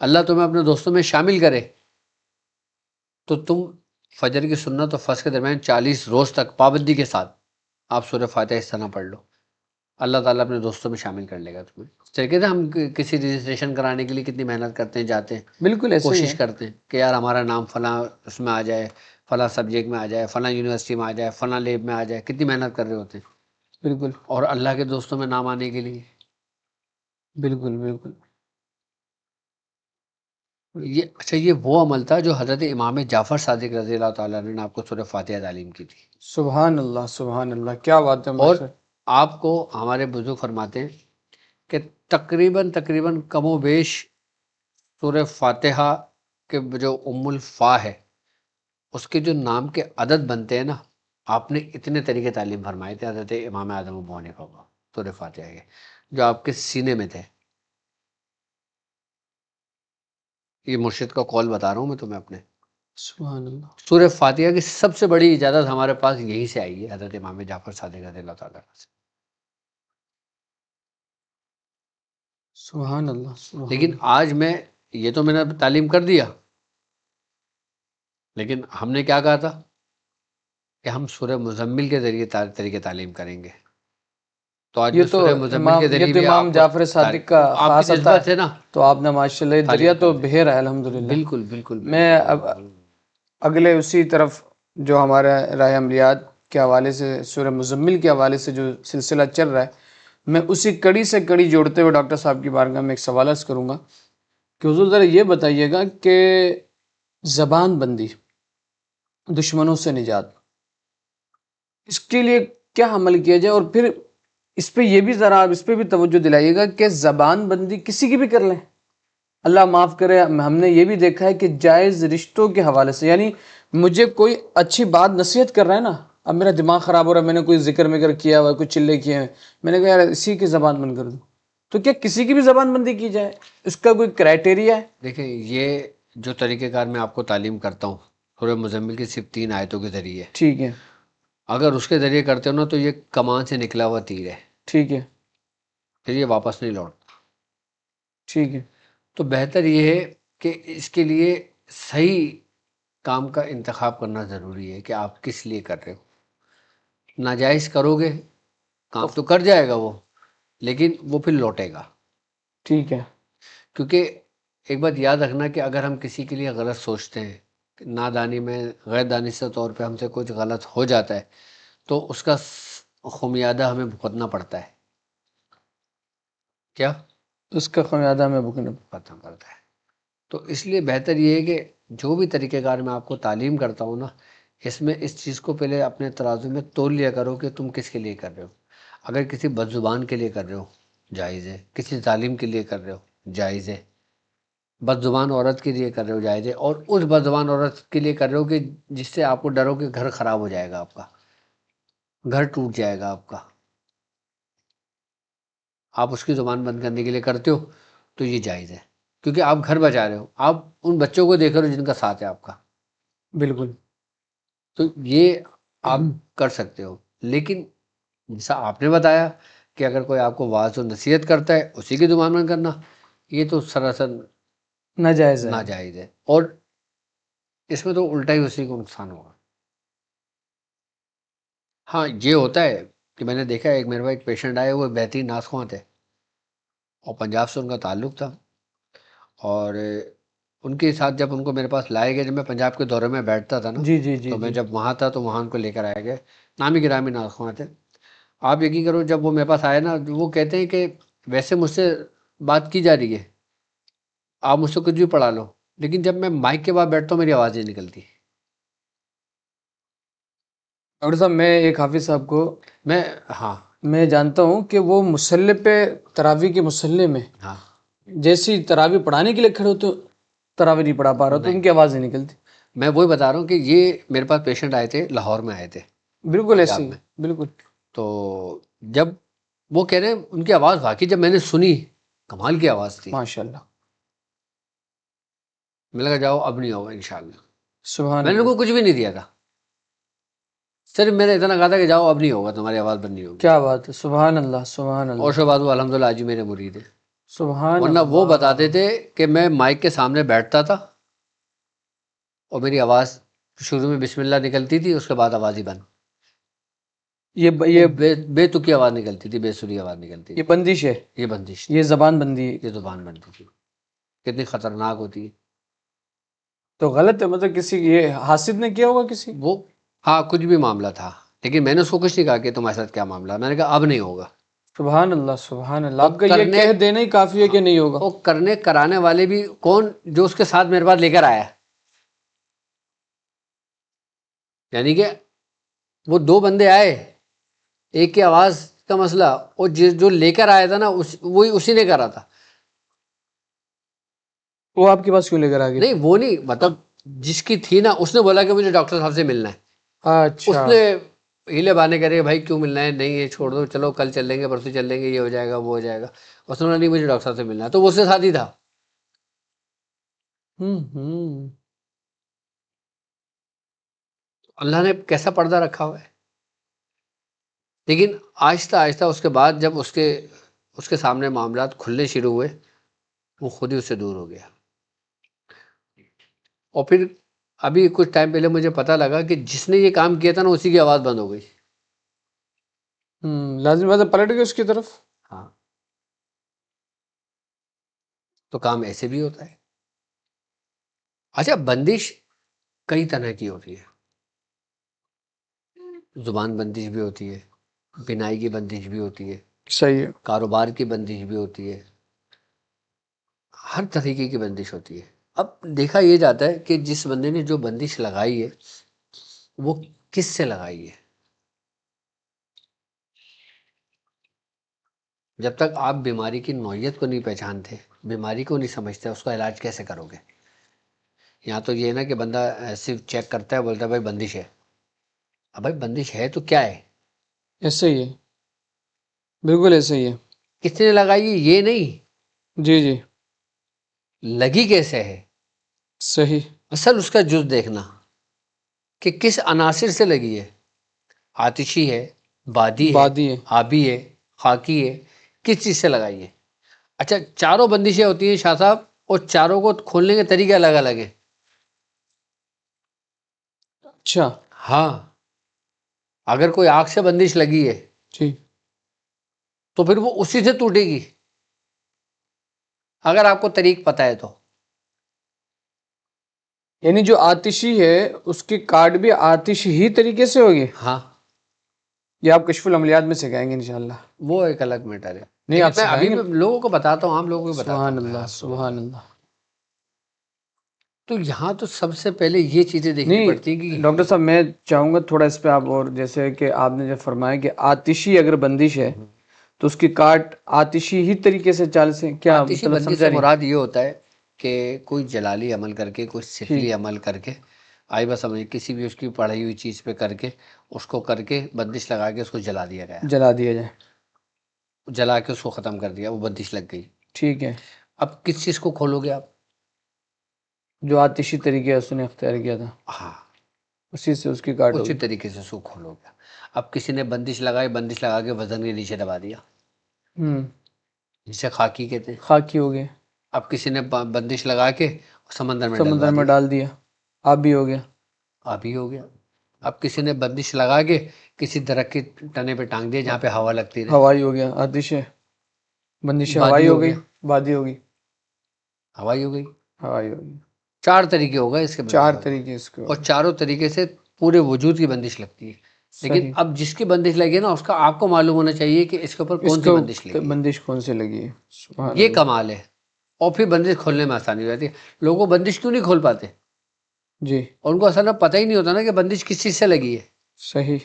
اللہ تمہیں اپنے دوستوں میں شامل کرے، تو تم فجر کی سنت اور فرض کے درمیان 40 روز تک پابندی کے ساتھ آپ سورہ فاتحہ اس طرح پڑھ لو، اللہ تعالیٰ اپنے دوستوں میں شامل کر لے گا تمہیں. اس طریقے سے ہم کسی رجسٹریشن کرانے کے لیے کتنی محنت کرتے ہیں، جاتے ہیں، بالکل ایسا ہی کوشش ہے. کرتے ہیں کہ یار ہمارا نام فلاں اس میں آ جائے، فلاں سبجیکٹ میں آ جائے، فلاں یونیورسٹی میں آ جائے، فلاں لیب میں آ جائے، کتنی محنت کر رہے ہوتے ہیں. بالکل اور اللہ کے دوستوں میں نام آنے کے لیے بالکل بالکل یہ اچھا، یہ وہ عمل تھا جو حضرت امام جعفر صادق رضی اللہ تعالیٰ عنہ نے آپ کو سورہ فاتحہ تعلیم کی تھی. سبحان اللہ سبحان اللہ، کیا بات ہے اور ماشاء. آپ کو ہمارے بزرگ فرماتے ہیں کہ تقریباً کم و بیش سورہ فاتحہ کے جو ام الفا ہے اس کے جو نام کے عدد بنتے ہیں نا، آپ نے اتنے طریقے تعلیم فرمائے تھے حضرت امام اعظم ابو حنیفہ کو سورہ فاتحہ کے، جو آپ کے سینے میں تھے. یہ مرشد کا قول بتا رہا ہوں میں تمہیں اپنے. سبحان اللہ سورہ فاتحہ کی سب سے بڑی اجازت ہمارے پاس یہیں سے آئی ہے، حضرت امام جعفر صادق رضی اللہ تعالیٰ سے. سبحان اللہ سبحان لیکن اللہ. آج یہ تو میں نے تعلیم کر دیا، لیکن ہم نے کیا کہا تھا کہ ہم سورہ مزمل کے ذریعے طریقے تعلیم کریں گے. تو آج یہ میں تو سورہ مزمل کے ذریعے یہ تو بھی امام آپ کو جعفر صادق کا آپ کی خاص عطا نسبت ہے. ہے نا تو آپ نے ماشاء اللہ یہ دریا تعلیم تو کر دی. بہر ہے الحمدللہ. بالکل بالکل میں اب بالکل. اگلے اسی طرف جو ہمارا راہ عملیات کے حوالے سے سورہ مزمل کے حوالے سے جو سلسلہ چل رہا ہے، میں اسی کڑی سے کڑی جوڑتے ہوئے ڈاکٹر صاحب کی بارگاہ میں ایک سوال عرض کروں گا کہ حضور ذرا یہ بتائیے گا کہ زبان بندی، دشمنوں سے نجات، اس کے لیے کیا عمل کیا جائے؟ اور پھر اس پہ یہ بھی ذرا آپ اس پہ بھی توجہ دلائیے گا کہ زبان بندی کسی کی بھی کر لیں، اللہ معاف کرے، ہم نے یہ بھی دیکھا ہے کہ جائز رشتوں کے حوالے سے، یعنی مجھے کوئی اچھی بات نصیحت کر رہا ہے نا، اب میرا دماغ خراب ہو رہا ہے، میں نے کوئی ذکر مگر کیا ہوا، کوئی چلے کیے ہیں، میں نے کہا یار اسی کی زبان بند کر دوں، تو کیا کسی کی بھی زبان بندی کی جائے؟ اس کا کوئی کرائٹیریا ہے؟ دیکھیں، یہ جو طریقہ کار میں آپ کو تعلیم کرتا ہوں سورہ مزمل کی صرف 3 آیتوں کے ذریعے، ٹھیک ہے اگر اس کے ذریعے کرتے ہو نا تو یہ کمان سے نکلا ہوا تیر ہے، ٹھیک ہے پھر یہ واپس نہیں لوٹتا. ٹھیک ہے تو بہتر یہ ہے کہ اس کے لیے صحیح کام کا انتخاب کرنا ضروری ہے کہ آپ کس لیے کر رہے ہو. ناجائز کرو گے کام تو کر جائے گا وہ، لیکن وہ پھر لوٹے گا. ٹھیک ہے کیونکہ ایک بات یاد رکھنا کہ اگر ہم کسی کے لیے غلط سوچتے ہیں، نادانی میں غیر دانستہ طور پہ ہم سے کچھ غلط ہو جاتا ہے تو اس کا خمیادہ ہمیں بھگتنا پڑتا ہے. کیا اس کا خمیادہ میں بھگتنا بھگتنا پڑتا ہے. تو اس لیے بہتر یہ ہے کہ جو بھی طریقہ کار میں آپ کو تعلیم کرتا ہوں نا، اس میں اس چیز کو پہلے اپنے ترازو میں تول لیا کرو کہ تم کس کے لیے کر رہے ہو. اگر کسی بد زبان کے لیے کر رہے ہو جائز ہے، کسی ظالم کے لیے کر رہے ہو جائز ہے، بد زبان عورت کے لیے کر رہے ہو جائز ہے، اور اس بد زبان عورت کے لیے کر رہے ہو کہ جس سے آپ کو ڈر ہو کہ گھر خراب ہو جائے گا، آپ کا گھر ٹوٹ جائے گا، آپ کا، آپ اس کی زبان بند کرنے کے لیے کرتے ہو تو یہ جائز ہے، کیونکہ آپ گھر بچا رہے ہو، آپ ان بچوں کو دیکھ رہے ہو جن کا ساتھ ہے آپ کا. بالکل تو یہ آپ کر سکتے ہو. لیکن جیسا آپ نے بتایا کہ اگر کوئی آپ کو واعظ و نصیحت کرتا ہے اسی کی زبان بند کرنا، یہ تو سراسر ناجائز ہے. ناجائز ہے، اور اس میں تو الٹا ہی اسی کو نقصان ہوگا. ہاں یہ ہوتا ہے کہ میں نے دیکھا ہے، ایک میرے پاس ایک پیشنٹ آئے، وہ بہترین ناسخواں تھے اور پنجاب سے ان کا تعلق تھا، اور ان کے ساتھ جب ان کو میرے پاس لائے گئے، جب میں پنجاب کے دورے میں بیٹھتا تھا نا، جی جی جی تو میں جی جب وہاں تھا تو وہاں ان کو لے کر آئے گئے، نامی گرامی ناسخواں تھے. آپ یقین کرو جب وہ میرے پاس آئے نا، وہ کہتے ہیں کہ ویسے مجھ سے بات کی جا رہی ہے، آپ مجھ سے کچھ بھی پڑھا لو، لیکن جب میں مائک کے بعد بیٹھتا ہوں میری آواز نہیں نکلتی. ڈاکٹر صاحب میں ایک حافظ صاحب کو ہاں میں جانتا ہوں کہ وہ مصلی پہ تراویح کے مصلی میں ہاں جیسی تراویح پڑھانے کے لیے کھڑے ہوتے تراویح نہیں پڑھا پا رہا تو ان کی آواز نہیں نکلتی. میں وہی بتا رہا ہوں کہ یہ میرے پاس پیشنٹ آئے تھے، لاہور میں آئے تھے بالکل ایسے پنجاب ہی میں. بالکل تو جب وہ کہہ رہے ہیں ان کی آواز واقعی جب میں نے سنی کمال کی آواز تھی، ماشاء اللہ میں لگا جاؤ اب نہیں ہوگا انشاءاللہ. سبحان میں نے ان اللہ. کو کچھ بھی نہیں دیا تھا، صرف میں نے اتنا کہا تھا کہ جاؤ اب نہیں ہوگا، تمہاری آواز بند نہیں ہوگی. کیا بات ہے، سبحان اللہ سبحان اور اللہ اس کے بعد وہ الحمدللہ آج ہی میرے مرید ہیں. سبحان ورنہ اللہ. وہ بتاتے تھے کہ میں مائک کے سامنے بیٹھتا تھا اور میری آواز شروع میں بسم اللہ نکلتی تھی، اس کے بعد آواز ہی بند. یہ بے تکی آواز نکلتی تھی، بے سری آواز نکلتی یہ تھی. بندش ہے، یہ بندش، یہ زبان بندی ہے. یہ زبان بنتی تھی. کتنی خطرناک ہوتی ہے. تو غلط ہے، مطلب کسی یہ حاسد نے کیا ہوگا کسی. وہ ہاں کچھ بھی معاملہ تھا، لیکن میں نے اس کو کچھ نہیں کہا کہ تمہارے ساتھ کیا معاملہ ہے. میں نے کہا اب نہیں ہوگا. سبحان اللہ سبحان اللہ. وہ آپ کا یہ کرنے کہہ دینا ہی کافی ہے کہ نہیں ہوگا. وہ کرنے کرانے والے بھی کون، جو اس کے ساتھ میرے پاس لے کر آیا. یعنی کہ وہ دو بندے آئے، ایک کی آواز کا مسئلہ، اور جو لے کر آیا تھا نا وہی اسی نے کرا تھا. وہ آپ کے پاس کیوں لے کر آ گئے؟ نہیں وہ نہیں، مطلب جس کی تھی نا، اس نے بولا کہ مجھے ڈاکٹر صاحب سے ملنا ہے. اس اچھا. نے ہیلے بانے کرے بھائی کیوں ملنا ہے، نہیں یہ چھوڑ دو، چلو کل چل لیں گے، پرسوں چل لیں گے، یہ ہو جائے گا وہ ہو جائے گا. اس نے بولا نہیں مجھے ڈاکٹر صاحب سے ملنا ہے، تو وہ اس کے ساتھ ہی تھا. ہوں. اللہ نے کیسا پردہ رکھا ہوا ہے. لیکن آہستہ آہستہ اس کے بعد جب اس کے سامنے معاملات کھلنے شروع ہوئے، وہ خود ہی اس سے دور ہو گیا. اور پھر ابھی کچھ ٹائم پہلے مجھے پتہ لگا کہ جس نے یہ کام کیا تھا نا، اسی کی آواز بند ہو گئی. لازم بات ہے، پلٹ گئے اس کی طرف. ہاں تو کام ایسے بھی ہوتا ہے. اچھا بندش کئی طرح کی ہوتی ہے. زبان بندش بھی ہوتی ہے، بینائی کی بندش بھی ہوتی ہے، صحیح ہے. کاروبار کی بندش بھی ہوتی ہے، ہر طریقے کی بندش ہوتی ہے. اب دیکھا یہ جاتا ہے کہ جس بندے نے جو بندش لگائی ہے وہ کس سے لگائی ہے. جب تک آپ بیماری کی نوعیت کو نہیں پہچانتے، بیماری کو نہیں سمجھتے، اس کا علاج کیسے کرو گے. یہاں تو یہ نا کہ بندہ صرف چیک کرتا ہے، بولتا ہے بھائی بندش ہے. اب بھائی بندش ہے تو کیا ہے، ایسے ہی ہے، بالکل ایسے ہی ہے. کس نے لگائی ہے یہ نہیں، جی جی لگی کیسے ہے. صحیح. اصل اس کا جز دیکھنا کہ کس عناصر سے لگی ہے. آتشی ہے، بادی ہے، بادی ہے. آبی ہے، خاکی ہے، کس چیز سے لگائی ہے. اچھا چاروں بندشیں ہوتی ہیں شاہ صاحب، اور چاروں کو کھولنے کے طریقے الگ الگ ہیں. اچھا. ہاں اگر کوئی آگ سے بندش لگی ہے جی. تو پھر وہ اسی سے ٹوٹے گی، اگر آپ کو طریق پتہ ہے تو. یعنی جو آتشی ہے اس کی کاٹ بھی آتش ہی طریقے سے ہوگی. ہاں یہ آپ کشف العملیات میں سکھائیں گے انشاءاللہ. وہ ایک الگ میٹر ہے، نہیں لیکن آپ میں ابھی سکھائیں گے. بھی لوگوں کو بتاتا ہوں، عام لوگوں کو بتاتا سبحان ہوں میں اللہ آپ کو. سبحان اللہ. تو یہاں تو سب سے پہلے یہ چیزیں دیکھنی پڑتی ہیں نہیں کہ ڈاکٹر صاحب، میں چاہوں گا تھوڑا اس پہ آپ، اور جیسے کہ آپ نے جب فرمایا کہ آتشی اگر بندش ہے تو اس کی کاٹ آتشی ہی طریقے سے چال سے، کیا آتشی مطلب بندش سمجھا سے نہیں. مراد یہ ہوتا ہے کہ کوئی جلالی عمل کر کے، کوئی ٹھیک. سفلی عمل کر کے، آئی بس سمجھ کسی بھی اس کی پڑھی ہوئی چیز پہ کر کے، اس کو کر کے بندش لگا کے اس کو جلا دیا گیا، جلا دیا جائے. جلا کے اس کو ختم کر دیا، وہ بندش لگ گئی. ٹھیک ہے. اب کس چیز کو کھولو گے آپ. جو آتشی طریقے اس نے اختیار کیا تھا ہاں اسی سے اس کی کاٹ اسی ہوگی. طریقے سے اس کو کھولو گے. اب کسی نے بندش لگائی، بندش لگا کے وزن کے نیچے دبا دیا، جسے خاکی کہتے ہیں. خاکی ہو گئے. اب کسی نے بندش لگا کے سمندر میں ڈلوا سمندر میں دیا، ڈال دیا، آپ بھی ہو گیا. آبی ہو گیا. اب کسی نے بندش لگا کے کسی درخت کے تنے پہ ٹانگ دیا جہاں پہ ہوا لگتی رہے، ہوائی ہو گیا. آتش ہے، بندش بادی ہوائی ہو گئی، گیا، بادی ہو گئی. ہوائی ہو گئی. ہوائی ہو گئی. چار طریقے ہو گئے اس کے بندش چار ہوگا، طریقے اس کے ہو اور گئے. چاروں طریقے سے پورے وجود کی بندش لگتی ہے. لیکن صحیح. اب جس کی بندش لگی ہے نا، اس کا آپ کو معلوم ہونا چاہیے کہ اس کے اوپر اس کون سی کو بندش لگی ہے. بندش کون سے لگی ہے. سبحان یہ اللہ. کمال ہے. اور پھر بندش کھولنے میں آسانی ہو جاتی ہے. لوگوں کو بندش کیوں نہیں کھول پاتے، جی. اور ان کو اصل میں پتہ ہی نہیں ہوتا نا کہ بندش کس چیز سے لگی ہے. صحیح.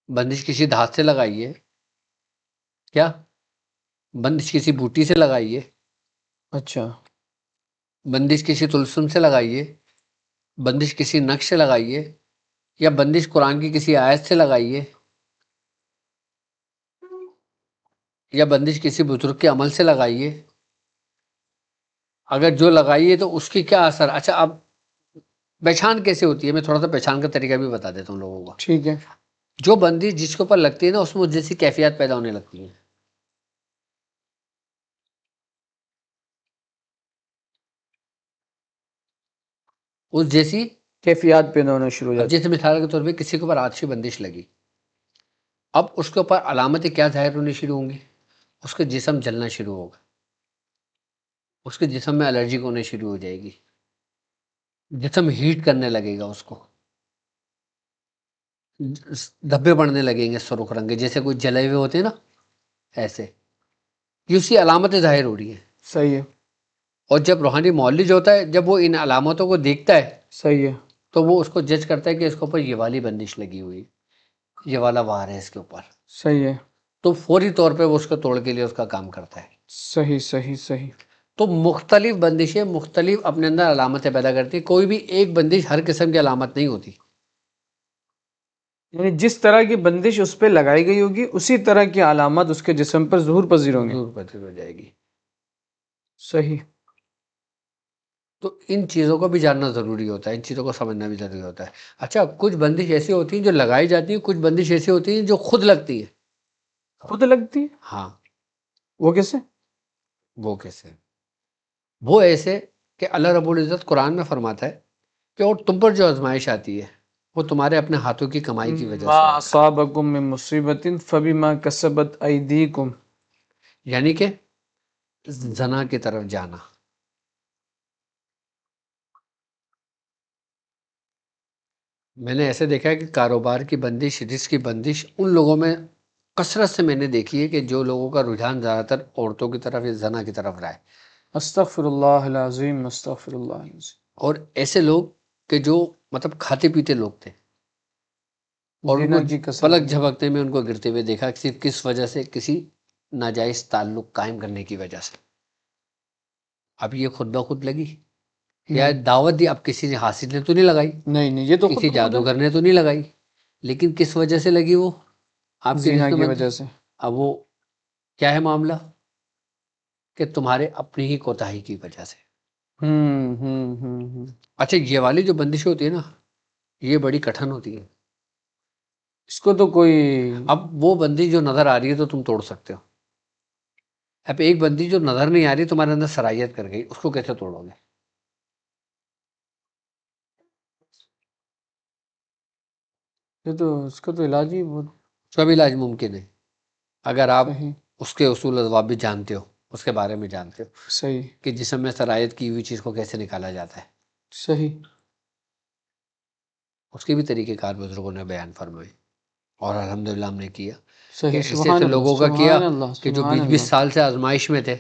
بندش کسی دھات سے لگائی ہے کیا، بندش کسی بوٹی سے لگائی ہے، اچھا. بندش کسی طلسم سے لگائی ہے، بندش کسی نقش سے لگائی ہے، یا بندش قرآن کی کسی آیت سے لگائی ہے، یا بندش کسی بزرگ کے عمل سے لگائی ہے. اگر جو لگائی ہے تو اس کی کیا اثر. اچھا اب پہچان کیسے ہوتی ہے، میں تھوڑا سا پہچان کا طریقہ بھی بتا دیتا ہوں لوگوں کو. ٹھیک ہے. جو بندش جس کے اوپر لگتی ہے نا، اس میں جیسی کیفیات پیدا ہونے لگتی ہیں. اس جیسی کیفیات پیدا ہونا شروع ہو اب جاتی. جیسے مثال کے طور پہ کسی کے اوپر آتشی بندش لگی، اب اس کے اوپر علامتیں کیا ظاہر ہونی شروع ہوں گی؟ اس کا جسم جلنا شروع ہوگا، اس کے جسم میں الرجی ہونے شروع ہو جائے گی، جسم ہیٹ کرنے لگے گا، اس کو دھبے پڑنے لگیں گے سرخ رنگ کے، جیسے کوئی جلے ہوئے ہوتے ہیں نا، ایسے یہ اسی علامتیں ظاہر ہو رہی ہیں۔ صحیح ہے، اور جب روحانی معالج ہوتا ہے، جب وہ ان علامتوں کو دیکھتا ہے صحیح ہے، تو وہ اس کو جج کرتا ہے کہ اس کے اوپر یہ والی بندش لگی ہوئی، یہ والا وار ہے اس کے اوپر، صحیح ہے، تو فوری طور پہ وہ اس کو توڑ کے لیے اس کا کام کرتا ہے۔ صحیح صحیح صحیح۔ تو مختلف بندشیں مختلف اپنے اندر علامتیں پیدا کرتی ہیں، کوئی بھی ایک بندش ہر قسم کی علامت نہیں ہوتی۔ یعنی جس طرح کی بندش اس پہ لگائی گئی ہوگی اسی طرح کی علامات اس کے جسم پر ظہور پذیر ہوں گے۔ ضرور پتہ ہو جائے گی۔ صحیح۔ تو ان چیزوں کو بھی جاننا ضروری ہوتا ہے، ان چیزوں کو سمجھنا بھی ضروری ہوتا ہے۔ اچھا، کچھ بندش ایسی ہوتی ہیں جو لگائی جاتی ہیں، کچھ بندش ایسی ہوتی ہیں جو خود لگتی ہیں۔ خود لگتی ہے؟ ہاں، وہ کیسے؟ وہ کیسے؟ وہ ایسے کہ اللہ رب العزت قرآن میں فرماتا ہے کہ اور تم پر جو آزمائش آتی ہے وہ تمہارے اپنے ہاتھوں کی کمائی کی وجہ ما سے آتی اصابکم من مصیبت فبما کسبت ایدیکم، ہے، یعنی کہ زنا کی طرف جانا۔ میں نے ایسے دیکھا ہے کہ کاروبار کی بندش، رزق کی بندش ان لوگوں میں کثرت سے میں نے دیکھی ہے کہ جو لوگوں کا رجحان زیادہ تر عورتوں کی طرف یا زنا کی طرف رہا ہے، استغفر اللہ العظیم، استغفر اللہ العظیم۔ اور ایسے لوگ کہ جو مطلب کھاتے پیتے لوگ تھے، اور ان زنا کو کی کثرت پلک میں۔ جھپکتے میں ان کو گرتے ہوئے دیکھا، صرف کس وجہ سے؟ کسی ناجائز تعلق قائم کرنے کی وجہ سے۔ اب یہ خود بخود لگی یا دعوت دی؟ اب کسی نے حاسد نے تو نہیں لگائی، نہیں نہیں، یہ تو خود کسی بخود ہے، جادوگر نے تو نہیں لگائی، لیکن کس وجہ سے لگی وہ؟ آپ کے زنا جسم کی میں۔ وجہ سے۔ اب وہ کیا ہے معاملہ؟ کہ تمہارے اپنی ہی کوتاہی کی وجہ سے۔ ہوں۔ اچھا، یہ والی جو بندش ہوتی ہے نا، یہ بڑی کٹھن ہوتی ہے۔ اس کو تو کوئی، اب وہ بندش جو نظر آ رہی ہے تو تم توڑ سکتے ہو، اب ایک بندش جو نظر نہیں آ رہی تمہارے اندر صلاحیت کر گئی، اس کو کیسے توڑو گے؟ یہ تو اس کا تو علاج ہی بہت سب علاج ممکن ہے اگر آپ صحیح اس کے اصول و ضوابط جانتے ہو، اس کے بارے میں جانتے ہو صحیح کہ جسم میں صلاحیت کی ہوئی چیز کو کیسے نکالا جاتا ہے۔ صحیح۔ اس کے بھی طریقہ کار بزرگوں نے بیان فرمائے، اور الحمدللہ ہم نے کیا کہ صحیح، ایسے سبحان ایسے اللہ، لوگوں کا کیا سبحان اللہ، کہ جو سبحان 20 اللہ۔ سال سے آزمائش میں تھے،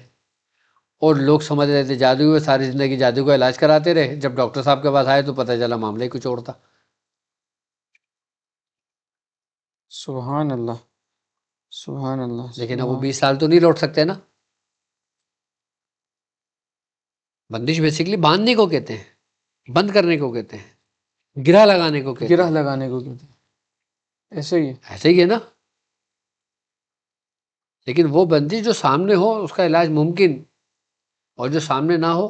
اور لوگ سمجھ رہے تھے جادو ہوئے، ساری زندگی جادو کا علاج کراتے رہے، جب ڈاکٹر صاحب کے پاس آئے تو پتہ چلا معاملہ ہی کچھ اور تھا۔ سبحان اللہ، سبحان اللہ، لیکن اب وہ سبحان 20 سال تو نہیں لوٹ سکتے نا۔ بندش بیسیکلی باندھنے کو کہتے ہیں، بند کرنے کو کہتے ہیں، گرہ لگانے کو کہتے گرہ ہیں، لگانے کو کہتے ہیں، ایسے ہی ہے۔ ایسے ہی ہے نا۔ لیکن وہ بندش جو سامنے ہو اس کا علاج ممکن، اور جو سامنے نہ ہو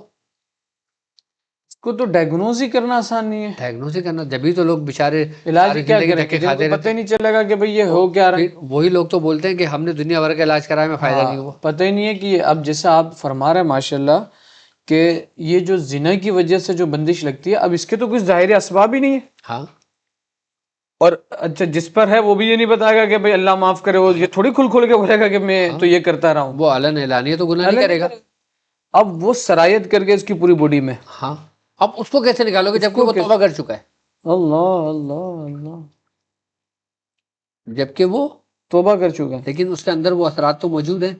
اس کو تو ڈائگنوز ہی کرنا آسان نہیں ہے، ڈائگنوز ہی کرنا۔ جبھی تو لوگ بیچارے علاج ساری کیا زندگی کریں دھکے جن کو کھاتے پتہ رہتے ہی ہیں۔ نہیں چلے گا کہ بھئی یہ ہو کیا رہا ہے۔ پھر وہی لوگ تو بولتے ہیں کہ ہم نے دنیا بھر کا علاج کرایا، میں فائدہ نہیں ہوا۔ پتہ ہی نہیں ہے کہ اب جیسا آپ فرما رہے ہیں ماشاءاللہ کہ یہ جو زنا کی وجہ سے جو بندش لگتی ہے، اب اس کے تو کچھ ظاہری اسباب ہی نہیں ہے، ہاں، اور اچھا جس پر ہے وہ بھی یہ نہیں بتائے گا کہ بھئی اللہ معاف کرے، وہ یہ تھوڑی کھل کے بولے گا کہ میں تو یہ کرتا رہا ہوں۔ وہ علن اعلانیہ تو گناہ نہیں الگ کرے گا۔ اب وہ سرایت کر کے اس کی پوری باڈی میں، ہاں، اب اس کو کیسے نکالو گے اس جبکہ کو وہ توبہ کر چکا ہے؟ اللہ اللہ اللہ، جبکہ وہ، توبہ کر چکا ہے۔ لیکن اس کے اندر وہ اثرات تو موجود ہیں۔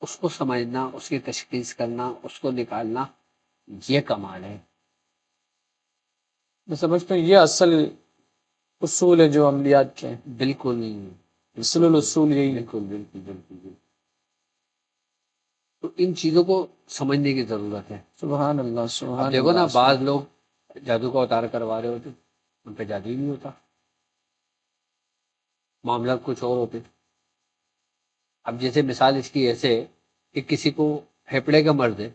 اس کو سمجھنا، اس کی تشخیص کرنا، اس کو نکالنا، یہ کمال ہے۔ میں سمجھتا ہوں یہ اصل اصول ہے جو عملیات کے ہیں، بالکل، اصل الاصول یہی ہے۔ بالکل بالکل بالکل بالکل۔ تو ان چیزوں کو سمجھنے کی ضرورت ہے۔ سبحان اللہ، سبحان اب دیکھو نا، اللہ، بعض لوگ جادو کا اتار کروا رہے ہوتے، ان پہ جادو ہی نہیں ہوتا، معاملات کچھ اور ہوتے۔ اب جیسے مثال اس کی ایسے ہے کہ کسی کو پھیپڑے کا مرض ہے،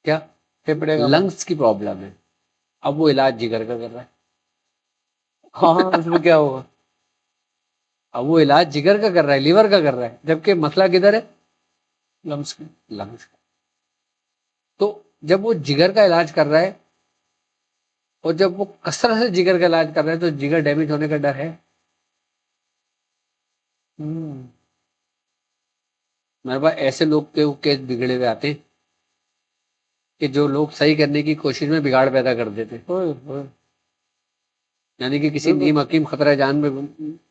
کیا پھیپڑے کا لنگس کی پرابلم ہے، اب وہ علاج جگر کا کر رہا ہے۔ ہاں، اس میں کیا ہوگا؟ اب وہ علاج جگر کا کر رہا ہے، لیور کا کر رہا ہے، جبکہ مسئلہ کدھر ہے؟ لمس کی۔ لنگس کا۔ تو جب وہ جگر کا علاج کر رہا ہے اور جب وہ کثرت سے جگر کا علاج کر رہا ہے تو جگر ڈیمیج ہونے کا ڈر ہے. میرے پاس ایسے لوگ کے کیس بگڑے ہوئے آتے ہیں کہ جو لوگ صحیح کرنے کی کوشش میں بگاڑ پیدا کر دیتے ہیں. یعنی کہ کسی نیم حکیم خطرہ جان میں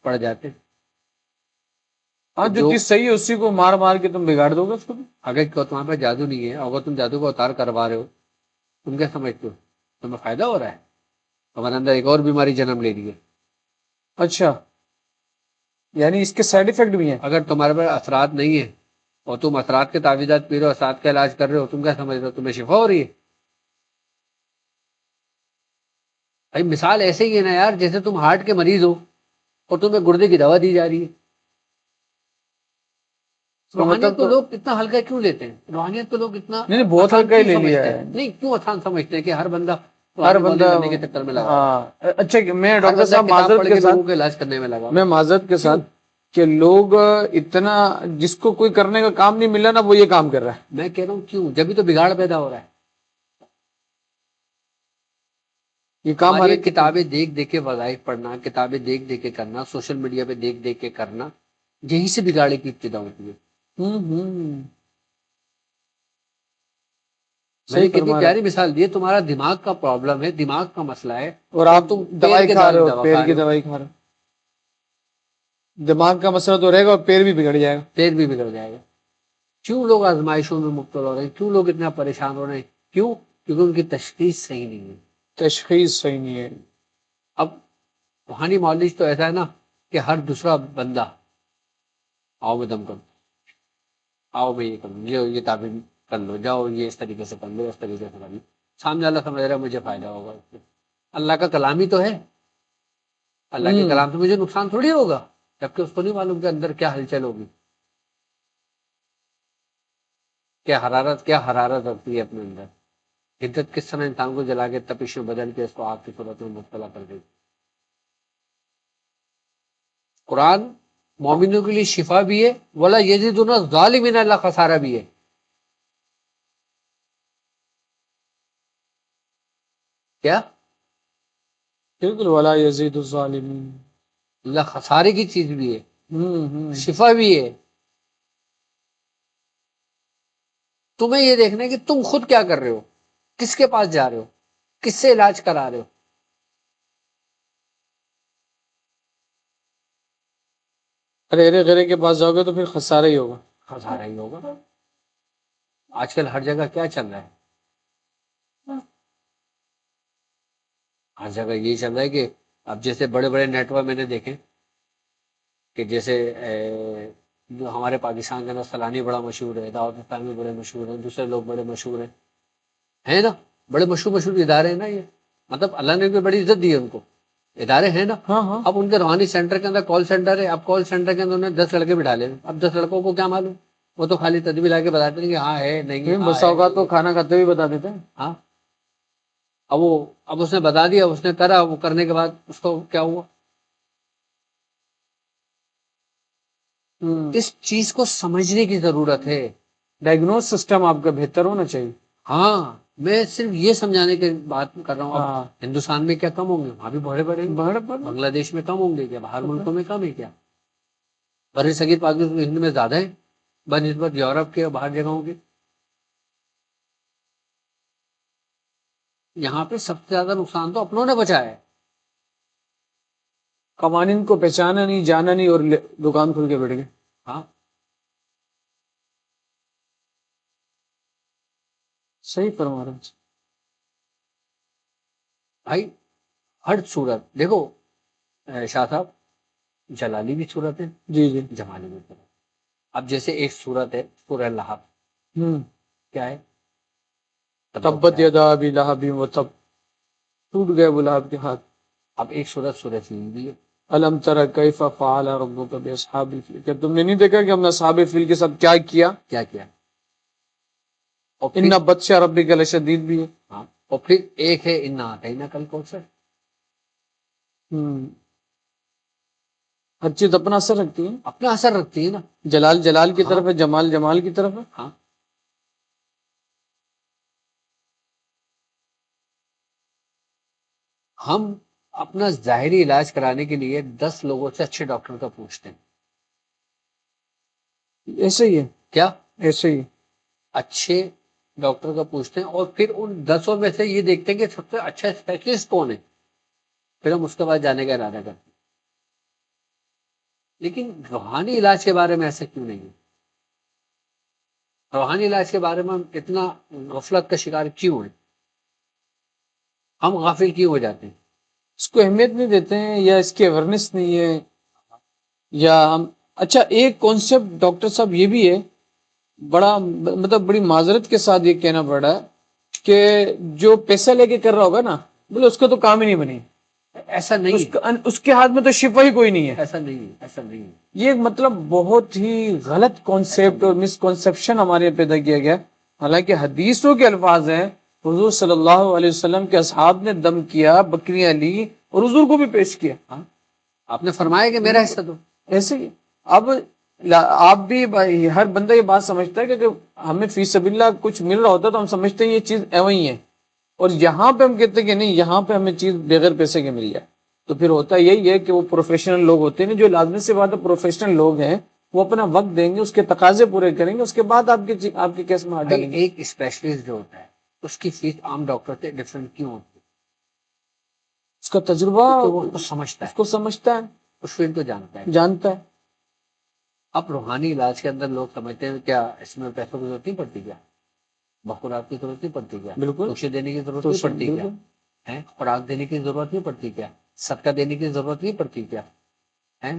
پڑ جاتے ہیں. ہاں جو چیز صحیح ہے اسی کو مار مار کے تم بگاڑ دو گے اس کو. اگر تمہارے پاس جادو نہیں ہے، اگر تم جادو کا اوتار کروا رہے ہو، تم کیا سمجھتے ہو تمہیں فائدہ ہو رہا ہے؟ تمہارے اندر ایک اور بیماری جنم لے رہی ہے. اچھا، یعنی اس کے سائڈ افیکٹ بھی ہیں. اگر تمہارے پاس اثرات نہیں ہے اور تم اثرات کے تعویذات پی رہے ہو، اثرات کا علاج کر رہے ہو، تم کیا سمجھ رہے ہو تمہیں شفا ہو رہی ہے؟ بھائی مثال ایسے ہی ہے نا یار، جیسے تم ہارٹ کے مریض ہو اور تمہیں گردے کی دوا دی جا رہی ہے. روحانیت کو لوگ اتنا ہلکا کیوں لیتے ہیں؟ روحانیت کو لوگ اتنا نہیں بہت ہلکا ہی لے لیا ہے. نہیں کیوں آسان سمجھتے ہیں کہ ہر بندہ ہر بندہ کرنے کے چکر میں لگا. اچھا میں ڈاکٹر صاحب معذرت کے ساتھ علاج کرنے میں لگا. میں معذرت کے ساتھ کہ لوگ اتنا جس کو کوئی کرنے کا کام نہیں ملا نا وہ یہ کام کر رہا ہے. میں کہہ رہا ہوں کیوں؟ جبھی تو بگاڑ پیدا ہو رہا ہے. یہ کام ہماری کتابیں دیکھ دیکھ کے وظائف پڑھنا، کتابیں دیکھ دیکھ کے کرنا، سوشل میڈیا پہ دیکھ دیکھ کے کرنا، یہی سے بگاڑے کی ابتدا ہوتی ہے. میں نے کتنی پیاری مثال دی ہے. تمہارا دماغ کا پرابلم ہے، دماغ کا مسئلہ ہے، اور آپ تم دوائی کھا رہے ہو، پیر کی دوائی کھا رہے ہو. دماغ کا مسئلہ تو رہے گا اور پیر بھی بگڑ جائے گا. پیر بھی بگڑ جائے گا. کیوں لوگ آزمائشوں میں مبتلا ہو رہے ہیں؟ کیوں لوگ اتنا پریشان ہو رہے ہیں؟ کیوں؟ کیونکہ ان کی تشخیص صحیح نہیں ہے. تشخیص صحیح نہیں ہے. اب روحانی معالج تو ایسا ہے نا کہ ہر دوسرا بندہ آؤ میں دم کروں، آؤ میں یہ کروں، یہ تعبیر کر لو، جاؤ یہ اس طریقے سے کر لو، اس طریقے سے کر لو. سامنے اللہ سمجھ رہا ہے مجھے فائدہ ہوگا اس سے. اللہ کا کلام ہی تو ہے، اللہ کے کلام سے مجھے نقصان تھوڑی ہوگا، جبکہ اس کو نہیں معلوم کہ اندر کیا ہلچل ہوگی، کیا حرارت رکھتی ہے اپنے اندر. حدت کس طرح انسان کو جلا کے تپش میں بدل کے اس کو آگ کی صورت میں مبتلا کر دیتی. قرآن مومنوں کے لیے شفا بھی ہے، ولا یزیدون الظالمین الا خسارہ بھی ہے. کیا؟ بالکل، ولا یزید الظالمین، اللہ خسارے کی چیز بھی ہے، شفا بھی ہے. تمہیں یہ دیکھنا ہے کہ تم خود کیا کر رہے ہو، کس کے پاس جا رہے ہو، کس سے علاج کرا رہے ہو. ارے غیرے کے پاس جاؤ گے تو پھر خسارہ ہی ہوگا. خسارہ ہی ہوگا. آج کل ہر جگہ کیا چل رہا ہے؟ ہر جگہ یہی چل رہا ہے کہ اب جیسے بڑے بڑے نیٹ ورک میں نے دیکھے کہ جیسے جو ہمارے پاکستان کے اندر فلانی بڑا مشہور ہے، دعوت اسلامی بڑے مشہور ہیں، دوسرے لوگ بڑے مشہور ہیں نا، بڑے مشہور ادارے ہیں نا. یہ مطلب اللہ نے بھی بڑی عزت دی ہے ان کو، ادارے ہیں نا. اب ان کے روحانی سینٹر کے اندر کال سینٹر ہے. اب کال سینٹر کے اندر انہیں 10 لڑکے بٹھا لے. اب 10 لڑکوں کو کیا معلوم؟ وہ تو خالی تدبیر لا کے بتاتے ہیں کہ ہاں ہے نہیں. بس اوقات تو کھانا کھاتے ہوئے بتا دیتے ہیں. ہاں اب اس نے بتا دیا، اس نے کرا، وہ کرنے کے بعد اس کو کیا ہوا؟ اس چیز کو سمجھنے کی ضرورت ہے. ڈائگنوز سسٹم آپ کا بہتر ہونا چاہیے. ہاں میں صرف یہ سمجھانے کی بات کر رہا ہوں. اب ہندوستان میں کیا کم ہوں گے؟ وہاں بھی بڑے بڑے. بنگلہ دیش میں کم ہوں گے کیا؟ باہر ملکوں میں کم ہے کیا؟ بر صغیر پاکستان ہند میں زیادہ ہے بنسبت یورپ کے اور باہر جگہوں کے. یہاں پہ سب سے زیادہ نقصان تو اپنوں نے بچایا ہے. قوانین کو پہچانا نہیں، جانا نہیں، اور دکان کھل کے بیٹھ گئے. ہاں صحیح فرما رہے ہیں بھائی. ہر صورت دیکھو شاہ صاحب، جلالی بھی صورت ہے، جی جی، جمالی بھی صورت. اب جیسے ایک صورت ہے سورہ لہب، کیا ہے؟ تبت یدا ابی لہب وتب، ٹوٹ گئے ابو لہب کے ہاتھ. اب ایک صورت سورہ فیل بھی ہے. الم تر کیف فعل ربک باصحاب الفیل، کیا تم نے نہیں دیکھا کہ ہم نے اصحاب فیل کے ساتھ کیا کیا؟ ان بطش ربک لشدید بھی ہے. ہاں اور پھر ایک ہے انا اعطیناک الکوثر. ہر چیز اپنا اثر رکھتی ہے، اپنا اثر رکھتی ہے نا. جلال جلال کی طرف ہے، جمال جمال کی طرف ہے. ہاں ہم اپنا ظاہری علاج کرانے کے لیے 10 لوگوں سے اچھے ڈاکٹر کا پوچھتے ہیں. ایسے ہی ہے، کیا؟ ایسے ہی. اچھے ڈاکٹر کا پوچھتے ہیں اور پھر ان 10 میں سے یہ دیکھتے ہیں کہ سب سے اچھا اسپیشلسٹ کون ہے، پھر ہم اس کے بعد جانے کا ارادہ کرتے ہیں. لیکن روحانی علاج کے بارے میں ایسا کیوں نہیں ہے؟ روحانی علاج کے بارے میں ہم اتنا غفلت کا شکار کیوں ہیں؟ ہم غافل کیوں ہو جاتے ہیں؟ اس کو اہمیت نہیں دیتے ہیں، یا اس کی اویئرنیس نہیں ہے، یا ہم. اچھا ایک کانسیپٹ ڈاکٹر صاحب یہ بھی ہے، بڑا مطلب بڑی معذرت کے ساتھ یہ کہنا پڑ رہا ہے کہ جو پیسہ لے کے کر رہا ہوگا نا، بولے اس کا تو کام ہی نہیں بنے. ایسا نہیں ہے، اس کے ہاتھ میں تو شفا ہی کوئی نہیں ہے. ایسا نہیں ہے، ایسا نہیں ہے. یہ مطلب بہت ہی غلط کانسیپٹ اور مسکنسیپشن ہمارے یہاں پیدا کیا گیا. حالانکہ حدیثوں کے الفاظ ہیں، حضور صلی اللہ علیہ وسلم کے اصحاب نے دم کیا، بکریاں لی اور حضور کو بھی پیش کیا. ہاں، آپ نے فرمایا کہ میرا حصہ دو. ایسے ہی اب آپ بھی ہر بندہ یہ بات سمجھتا ہے کہ ہمیں فی سبیل اللہ کچھ مل رہا ہوتا ہے تو ہم سمجھتے ہیں یہ چیز ایویں ہی ہے، اور یہاں پہ ہم کہتے ہیں کہ نہیں، یہاں پہ ہمیں چیز بغیر پیسے کے مل جائے. تو پھر ہوتا یہی ہے کہ وہ پروفیشنل لوگ ہوتے ہیں، جو لازمی سے بات ہے پروفیشنل لوگ ہیں، وہ اپنا وقت دیں گے، اس کے تقاضے پورے کریں گے، اس کے بعد آپ کے کیس میں ہاتھ ڈالیں گے. ایک اسپیشلسٹ جو ہوتا ہے اس کی فیس عام ڈاکٹر سے ڈفرینٹ کیوں ہوتی ہے؟ اس کا تجربہ، تو وہ کو سمجھتا اس ہے، کو سمجھتا ہے، اس فیلڈ کو جانتا ہے. جانتا ہے. اب روحانی علاج کے اندر لوگ سمجھتے ہیں کیا اس میں پیسوں کی ضرورت نہیں پڑتی؟ کیا بخورات کی ضرورت نہیں پڑتی؟ کیا بالکل توشے دینے کی ضرورت نہیں پڑتی؟ کیا ہے خوراک دینے کی ضرورت نہیں پڑتی؟ کیا صدقہ دینے کی ضرورت نہیں پڑتی؟ کیا ہے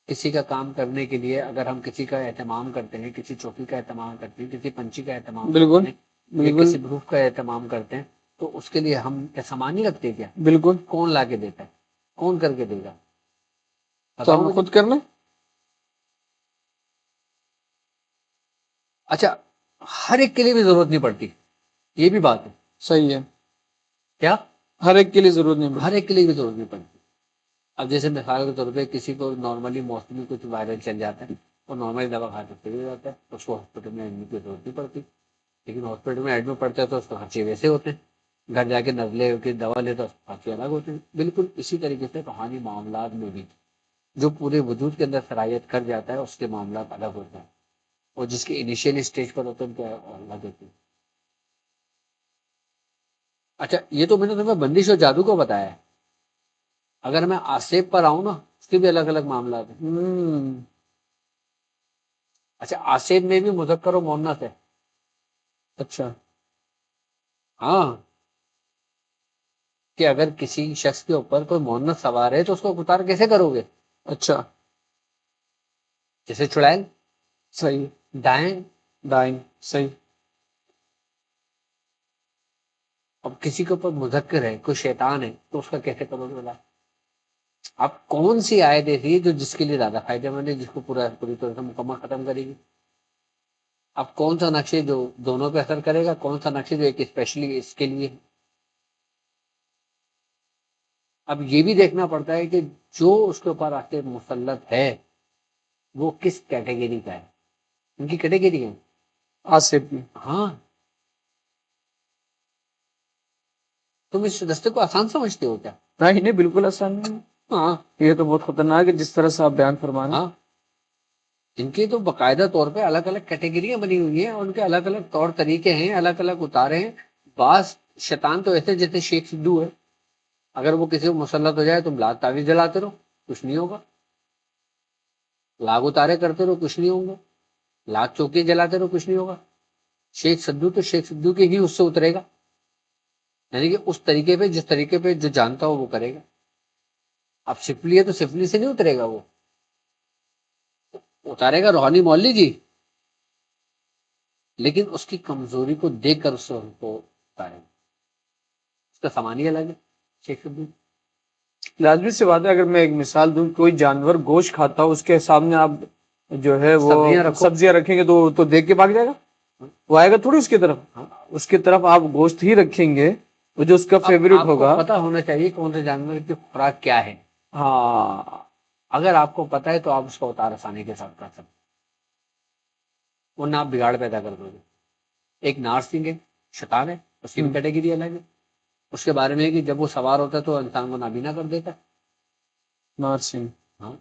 کسی کا کام کرنے کے لیے اگر ہم کسی کا اہتمام کرتے ہیں، کسی چوکی کا اہتمام کرتے ہیں، کسی پنچی کا اہتمام بالکل کرتے ہیں، یا کسی گروپ کا اہتمام کرتے ہیں، تو اس کے لیے ہم کیا سامان نہیں رکھتے؟ کیا بالکل. کون لا کے دیتا ہے؟ کون کر کے دے گا؟ تو ہم خود کرنا. اچھا ہر ایک کے لیے بھی ضرورت نہیں پڑتی، یہ بھی بات ہے. صحیح ہے. کیا ہر ایک کے لیے ضرورت نہیں پڑتی؟ ہر ایک کے لیے بھی ضرورت نہیں پڑتی. اب جیسے مثال کے طور پہ کسی کو نارملی موسمی کچھ وائرل چل جاتا ہے، وہ نارملی دوا کھا کے صحیح ہو جاتا ہے، اس کو ہاسپٹل میں ایڈمٹ کی ضرورت نہیں پڑتی. لیکن ہاسپٹل میں ایڈمٹ پڑتا ہے تو اس کو خرچے ویسے ہوتے ہیں، گھر جا کے نزلے کی دوا لے تو خرچے الگ ہوتے ہیں. بالکل اسی طریقے سے روحانی معاملات میں بھی جو پورے وجود کے اندر صلاحیت کر جاتا ہے اس کے معاملات الگ ہوتے ہیں، اور جس کے انیشیل اسٹیج پر ہوتے ہیں ان کے الگ ہوتے ہیں. اچھا یہ تو میں نے تمہیں بندش اور جادو کو بتایا ہے، اگر میں آصف پر آؤں نا اس کے بھی الگ الگ معاملات ہیں. اچھا آصف میں بھی مذکر و مؤنث ہے. اچھا ہاں، کہ اگر کسی شخص کے اوپر کوئی مؤنث سوار ہے تو اس کو اتار کیسے کرو گے؟ اچھا جیسے چڑیل، صحیح. دائیں. دائیں صحیح. اب کسی کے اوپر مذکر ہے، کوئی شیطان ہے، تو اس کا کیسے کرو گے بلا؟ اب کون سی آیت ایسی ہے جو جس کے لیے زیادہ فائدہ مند ہے، جس کو پوری طرح سے مکمل ختم کرے گی؟ اب کون سا نقشے جو دونوں پہ اثر کرے گا، کون سا نقشے جو ایک اسپیشلی اس کے لیے؟ اب یہ بھی دیکھنا پڑتا ہے کہ جو اس کے اوپر آتے مسلط ہے وہ کس کیٹیگری کا ہے. ان کی کیٹیگری ہے آصف بھی. ہاں، تم اس رستے کو آسان سمجھتے ہو کیا؟ نہیں نہیں، بالکل آسان نہیں. ہاں، یہ تو بہت خطرناک ہے جس طرح سے آپ بیان فرمانے. ہاں، ان کی تو باقاعدہ طور پہ الگ الگ کیٹیگریاں بنی ہوئی ہیں، ان کے الگ الگ طور طریقے ہیں، الگ الگ اتارے ہیں. بعض شیطان تو ایسے جیسے شیخ سدھو ہے، اگر وہ کسی کو مسلط ہو جائے تم لات تعویذ جلاتے رہو کچھ نہیں ہوگا، لاگ اتارے کرتے رہو کچھ نہیں ہوں گے، لاکھ چوکے جلاتے رہو کچھ نہیں ہوگا. شیخ سدھو تو شیخ سدھو کے ہی اس سے اترے گا، یعنی کہ اس طریقے پہ جس طریقے پہ جو جانتا ہو وہ کرے گا. اب سفلی ہے تو سفلی سے نہیں اترے گا، وہ اتارے گا روحانی مولوی جی، لیکن اس کی کمزوری کو دیکھ کر اس کو اتارے گا. اس کا سامان ہی الگ ہے. شیخ سدھو لازمی سی بات ہے. اگر میں ایک مثال دوں، کوئی جانور گوشت کھاتا ہو، اس کے سامنے آپ جو ہے وہ سبزیاں رکھیں گے تو دیکھ کے بھاگ جائے گا، وہ آئے گا تھوڑی اس کی طرف. اس کی طرف آپ گوشت ہی رکھیں گے وہ جو اس کا فیوریٹ ہوگا. پتا ہونا چاہیے کون سے جانور کی خوراک کیا ہے. ہاں، اگر آپ کو پتا ہے تو آپ اس کو اتار آسانی کے ساتھ کر سکتے، ورنہ آپ بگاڑ پیدا کر دو گے. ایک نارسنگ ہے، شیطان ہے، اس کی بھی کیٹیگری الگ ہے. اس کے بارے میں کہ جب وہ سوار ہوتا ہے تو انسان کو نابینا کر دیتا ہے. نارسنگ. ہاں،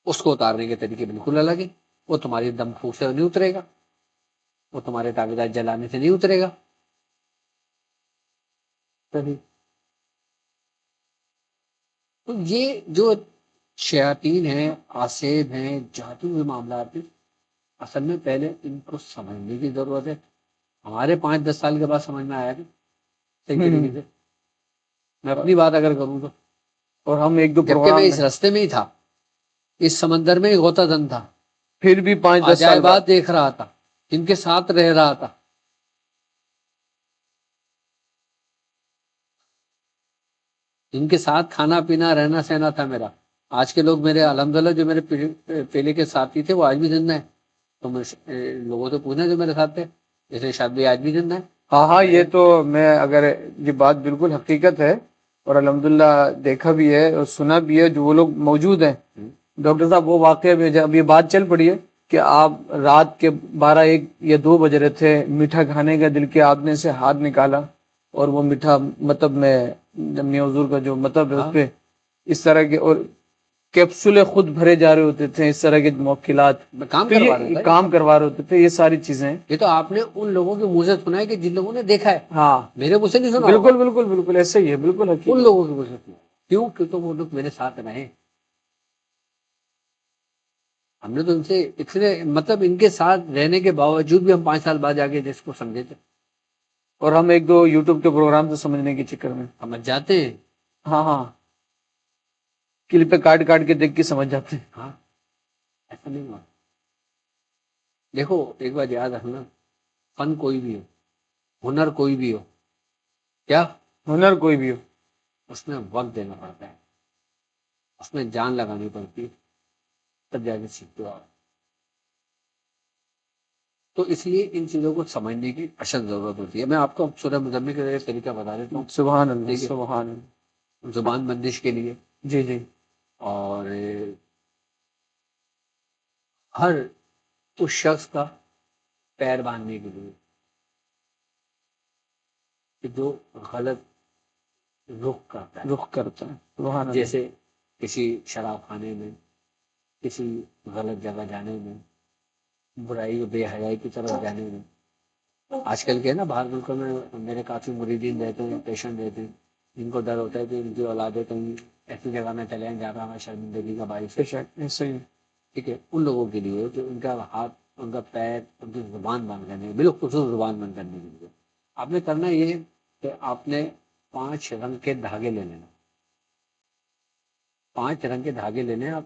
اس کو اتارنے کے طریقے بالکل الگ ہے. وہ تمہاری دم پھوک سے نہیں اترے گا، وہ تمہارے تابعدار جلانے سے نہیں اترے گا. صحیح. تو یہ جو شیاطین ہیں، آصیب ہیں، جادو کے معاملات ہیں، اصل میں پہلے ان کو سمجھنے کی ضرورت ہے. ہمارے 5-10 سال کے بعد سمجھ میں آیا کہ صحیح طریقے سے. میں اپنی بات اگر کروں تو اور ہم ایک دو جبکہ میں پروگرام اس میں رستے میں ہی تھا، اس سمندر میں ہی غوطہ زن تھا، پھر بھی 5-10 سال بعد عجائبات دیکھ رہا تھا، ان کے ساتھ رہ رہا تھا. ان کے ساتھ کھانا پینا رہنا سہنا تھا میرا. آج کے لوگ میرے الحمدللہ جو میرے پہلے کے ساتھی تھے وہ آج بھی زندہ ہیں. تو میں لوگوں سے پوچھنا جو میرے ساتھ تھے، جیسے شاد بھائی آج بھی زندہ ہیں. ہاں یہ تو میں اگر یہ بات بالکل حقیقت ہے اور الحمدللہ دیکھا بھی ہے اور سنا بھی ہے، جو وہ لوگ موجود ہیں ڈاکٹر صاحب، وہ واقعہ میں جب یہ بات چل پڑی ہے کہ آپ رات کے 12-1 یا 2 بج رہے تھے، میٹھا کھانے کا دل کے آپ نے سے ہاتھ نکالا اور وہ میٹھا مطلب میں جب میاں حضور کا جو مطلب ہے اس پہ اس طرح کے اور کیپسولے خود بھرے جا رہے ہوتے تھے، اس طرح کے موکلات کام تو کروا رہا یہ تھا. کام کروا رہے ہوتے تھے، یہ ساری چیزیں. یہ تو آپ نے ان لوگوں کے منہ سے سنا ہے کہ جن لوگوں نے دیکھا ہے، ہاں میرے منہ سے نہیں سنا ہوگا. بالکل بالکل بالکل ایسے ہی ہے، بالکل ان حقیقت. لوگوں کے منہ سے سنا. کیوں؟ کہ تو وہ لوگ میرے ساتھ رہے. ہم نے تو ان سے اتنے مطلب ان کے ساتھ رہنے کے باوجود بھی ہم 5 سال بعد جا کے جس کو سمجھے تھے. اور ہم ایک دو یوٹیوب کے پروگرام سے سمجھنے کے چکر میں سمجھ جاتے ہیں. ہاں ہاں کلپ پہ کاٹ کاٹ کے دیکھ کے سمجھ جاتے ہیں. ہاں، ایسا نہیں ہوا. دیکھو ایک بات یاد رکھنا، فن کوئی بھی ہو، ہنر کوئی بھی ہو، کیا ہنر کوئی بھی ہو، اس میں وقت دینا پڑتا ہے، اس میں جان لگانی پڑتی ہے، تب جا کے سیکھتے ہو آپ. تو اس لیے ان چیزوں کو سمجھنے کی اشد ضرورت ہوتی ہے. میں آپ کو سورہ مزمل کا ایک طریقہ بتا دیتا ہوں. سبحان اللہ ٹھیک ہے، سبحان اللہ. زبان بندش کے لیے جی جی اور ہر اس شخص کا پیر باندھنے کے لیے کہ جو غلط رخ کرتا ہے، رخ کرتا ہے. سبحان اللہ. جیسے کسی شراب خانے میں، کسی غلط جگہ جانے میں، برائی و بے حیائی کی طرف جانے میں. آج کل کے نا باہر ملکوں میں میرے کافی مریدین رہتے ہیں، پیشنٹ رہتے ہیں، جن کو ڈر ہوتا ہے کہ ان کی اولادیں کہیں ایسی جگہ میں چلے جائیں جہاں پہ ہمیں شرمندگی کا باعث ہے. ایسے ہی. ٹھیک ہے، ان لوگوں کے لیے جو ان کا ہاتھ، ان کا پیر، ان کی زبان بند کرنے، بالخصوص زبان بند کرنے کے لیے آپ نے کرنا یہ کہ آپ نے 5 رنگ کے دھاگے لے لینا. 5 رنگ کے دھاگے لینے آپ،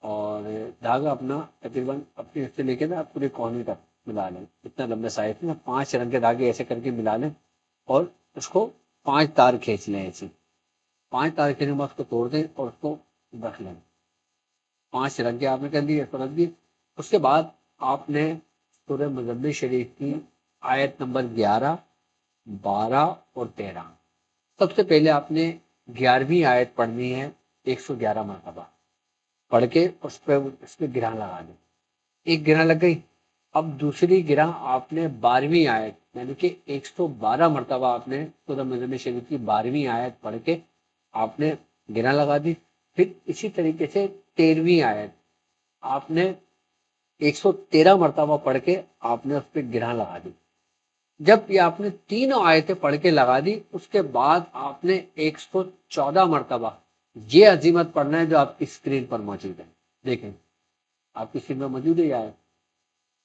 اور دھاگا اپنا تقریباً اپنے سے لے کے نا پورے کوہنی تک ملا لیں. اتنا لمبے سائز میں 5 رنگ کے دھاگے ایسے کر کے ملا لیں اور اس کو 5 تار کھینچ لیں. ایسے 5 تار کھینچنے کے بعد اس کو توڑ دیں اور اس کو رکھ لیں. 5 رنگ کے آپ نے کر دیے، اس کو رکھ دیے. اس کے بعد آپ نے سورہ مزمل شریف کی آیت نمبر 11، 12 اور 13، سب سے پہلے آپ نے 11ویں آیت پڑھنی ہے 111 مرتبہ پڑھ کے اس پہ گرہ لگا دیں. ایک گرہ لگ گئی. اب دوسری گرہ آپ نے 12ویں آیت یعنی کہ 112 مرتبہ آپ نے سورہ مزمل شریف کی 12ویں آیت پڑھ کے آپ نے گرہ لگا دی. پھر اسی طریقے سے 13ویں آیت آپ نے 113 مرتبہ پڑھ کے آپ نے اس پہ گرہ لگا دی. جب یہ آپ نے تینوں آیتیں پڑھ کے لگا دی، اس کے بعد آپ نے 114 مرتبہ یہ عظیمت پڑھنا ہے جو آپ کی اسکرین پر موجود ہے. دیکھیں آپ کی اسکرین پر موجود ہے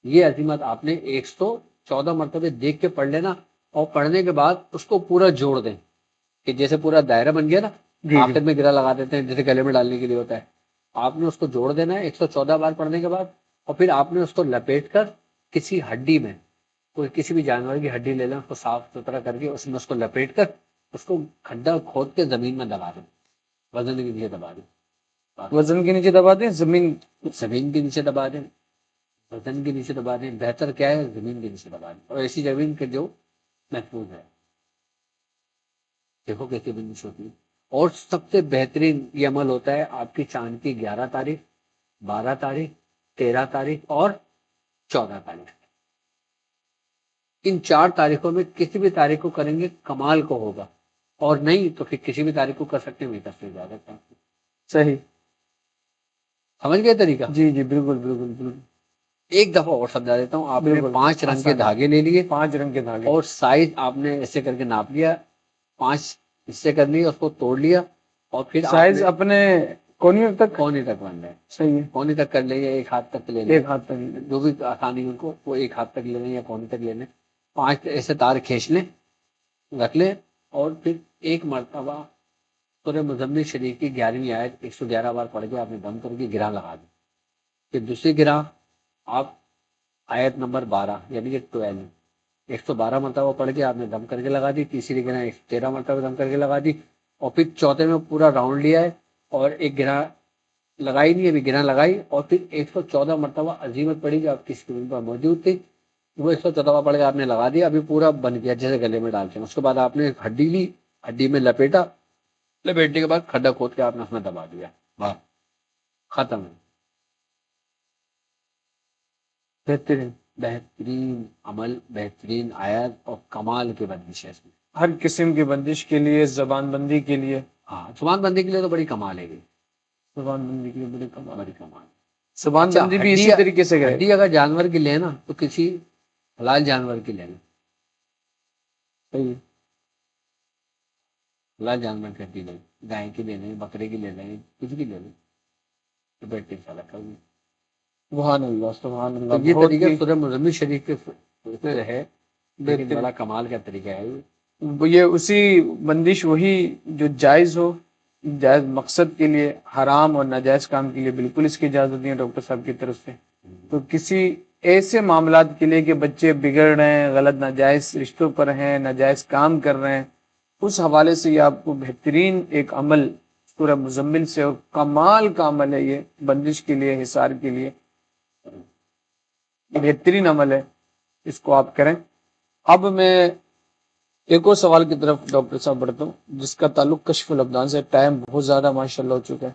یہ عظیمت آپ نے 114 مرتبہ دیکھ کے پڑھ لینا. اور پڑھنے کے بعد اس کو پورا جوڑ دیں کہ جیسے پورا دائرہ بن گیا نا، آخر میں گرہ لگا دیتے ہیں جیسے گلے میں ڈالنے کے لیے ہوتا ہے. آپ نے اس کو جوڑ دینا ہے 114 بار پڑھنے کے بعد، اور پھر آپ نے اس کو لپیٹ کر کسی ہڈی میں، کوئی کسی بھی جانور کی ہڈی لے لیں، اس کو صاف ستھرا کر کے اس میں اس کو لپیٹ کر اس کو کھڈا کھود کے زمین میں دبا دیں. وزن کے نیچے دبا دیں. وزن کے نیچے دبا دیں، زمین کے نیچے دبا دیں، وزن کے نیچے دبا دیں. بہتر کیا ہے زمین کے نیچے دبا دیں، اور ایسی زمین کے جو محفوظ ہے. دیکھو کیسی بندش ہوتی ہے. اور سب سے بہترین یہ عمل ہوتا ہے آپ کی چاند کی 11 تاریخ، 12 تاریخ، 13 تاریخ اور 14 تاریخ. ان 4 تاریخوں میں کسی بھی تاریخ کو کریں گے کمال کو ہوگا، اور نہیں تو پھر کسی بھی تاریخ کو کر سکتے ہیں، وہی سے زیادہ کام۔ صحیح، سمجھ گئے طریقہ؟ جی جی بالکل بالکل بالکل ایک دفعہ اور سمجھا دیتا ہوں، آپ نے بالکل 5 رنگ کے آسان ہے۔ دھاگے لے لیے 5 رنگ کے دھاگے، اور سائز آپ نے ایسے کر کے ناپ لیا، 5 حصے کر لیے، اس کو توڑ لیا، اور پھر آپ سائز نے اپنے کونیوں تک، کونے تک بن رہا ہے، صحیح ہے، کونے تک کر لیں یا ایک ہاتھ تک لے لیں، ایک ہاتھ تک، جو بھی آسانی ان کو، وہ ایک ہاتھ تک لے لیں یا کونے تک لے لیں، 5 ایسے تار کھینچ لیں، رکھ لیں، اور پھر ایک مرتبہ سورہ مزمل شریف کی 11ویں آیت 111 بار پڑھ کے آپ نے دم کر کے گرہ لگا دی۔ پھر دوسری گرہ آپ آیت نمبر 12 یعنی کہ 12 112 مرتبہ پڑھ کے آپ نے دم کر کے لگا دی، تیسری گرہ 113 مرتبہ دم کر کے لگا دی، اور پھر چوتھے میں پورا راؤنڈ لیا ہے اور ایک گرہ لگائی نہیں، ابھی گرہ لگائی، اور پھر 114 مرتبہ عزیمت پڑی جو آپ کی اسکرین پر موجود تھی، وہ 114 پڑھ کے آپ نے لگا دیا، ابھی پورا بن گیا جیسے گلے میں ڈالتے ہیں۔ اس کے بعد آپ نے ایک ہڈی لی، ہڈی میں لپیٹا، لپیٹنے کے بعد کھڈا کھود کے آپ نے اس میں دبا دیا، واہ، ختم ہے۔ بہترین، بہترین عمل، بہترین آیت اور کمال کے بندش ہے اس میں۔ ہر قسم کی بندش کے لیے، زبان بندی کے لیے، ہاں، زبان بندی کے لیے تو بڑی کمال ہے یہ، زبان بندی کے لیے بڑے کمال، بڑی کمال۔ زبان اچھا، بندی بھی اسی طریقے سے کرے، ہڈی اگر جانور کی لے نا تو کسی حلال جانور کی لینا، صحیح، حلال جانور کی ہڈی لیں، گائے کی لے لیں، بکرے کی لے لیں، کچھ بھی لے لیں، تو بیٹھ کے سارا کر لیں۔ سبحان اللہ سبحان تو اللہ، یہ بہت طریقہ ہی سورہ مزمل شریف کے سے ہے، لیکن بہترین، بڑا کمال کا طریقہ ہے یہ۔ یہ اسی بندش وہی جو جائز ہو، جائز مقصد کے لیے، حرام اور ناجائز کام کے لیے بالکل اس کی اجازت نہیں ہے ڈاکٹر صاحب کی طرف سے۔ تو کسی ایسے معاملات کے لیے کہ بچے بگڑ رہے ہیں، غلط ناجائز رشتوں پر ہیں، ناجائز کام کر رہے ہیں، اس حوالے سے یہ آپ کو بہترین ایک عمل سورہ مزمل سے، اور کمال کا عمل ہے یہ بندش کے لیے، حصار کے لیے بہترین عمل ہے، اس کو آپ کریں۔ اب میں ایک اور سوال کی طرف ڈاکٹر صاحب بڑھتا ہوں، جس کا تعلق کشف الابدان سے۔ ٹائم بہت زیادہ ماشاءاللہ ہو چکا ہے،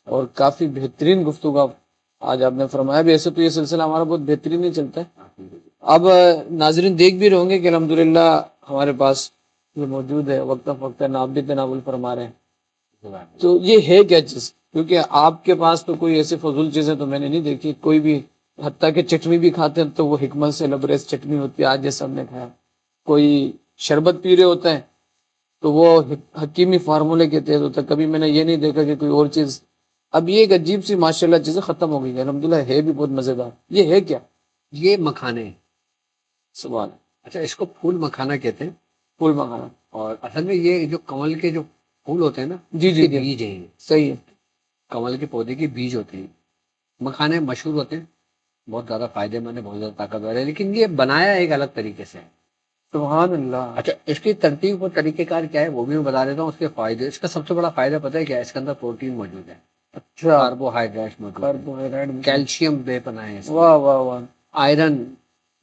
اور کافی بہترین گفتگو آج آپ نے فرمایا بھی، ایسے تو یہ سلسلہ ہمارا بہت بہترین ہی چلتا ہے۔ اب ناظرین دیکھ بھی رہے ہوں گے کہ الحمدللہ ہمارے پاس یہ موجود ہے، وقتاً فوقتاً آپ بھی تناول فرما رہے ہیں، تو یہ ہے کیا چیز؟ کیونکہ آپ کے پاس تو کوئی ایسی فضول چیزیں تو میں نے نہیں دیکھی، کوئی بھی، حتیٰ کہ چٹنی بھی کھاتے ہیں تو وہ حکمت سے لبریز چٹنی ہوتی ہے، آج جیسا ہم نے کھایا۔ کوئی شربت پی رہے ہوتے ہیں تو وہ حکیمی فارمولے کے تحت ہوتا ہے، کبھی میں نے یہ نہیں دیکھا کہ کوئی اور چیز۔ اب یہ ایک عجیب سی ماشاءاللہ چیزیں ختم ہو گئی ہیں، الحمدللہ ہے بھی بہت مزیدار۔ یہ ہے کیا؟ یہ مکھانے، سوال، اچھا اس کو پھول مکھانا کہتے ہیں، پھول مکھانا، اور اصل میں یہ جو کنول کے جو پھول ہوتے ہیں نا، جی اس جی کے جی بیج ہیں یہ، صحیح ہے، کنول کے پودے کے بیج ہوتے ہیں۔ مکھانے مشہور ہوتے ہیں، بہت زیادہ فائدے مند ہے، بہت زیادہ طاقتور ہے، لیکن یہ بنایا ایک الگ طریقے سے ہے۔ سبحان اللہ۔ اچھا، اس کی ترتیب اور طریقہ کار کیا ہے وہ بھی میں بتا دیتا ہوں، اس کے فائدے۔ اس کا سب سے بڑا فائدہ پتہ ہے کیا ہے؟ اس کے اندر پروٹین موجود ہے، اچھا، کاربوہائیڈریٹ موجود ہے، کاربوہائیڈریٹ، کیلشیم بے پناہ ہے اس میں، واہ واہ واہ، آئرن،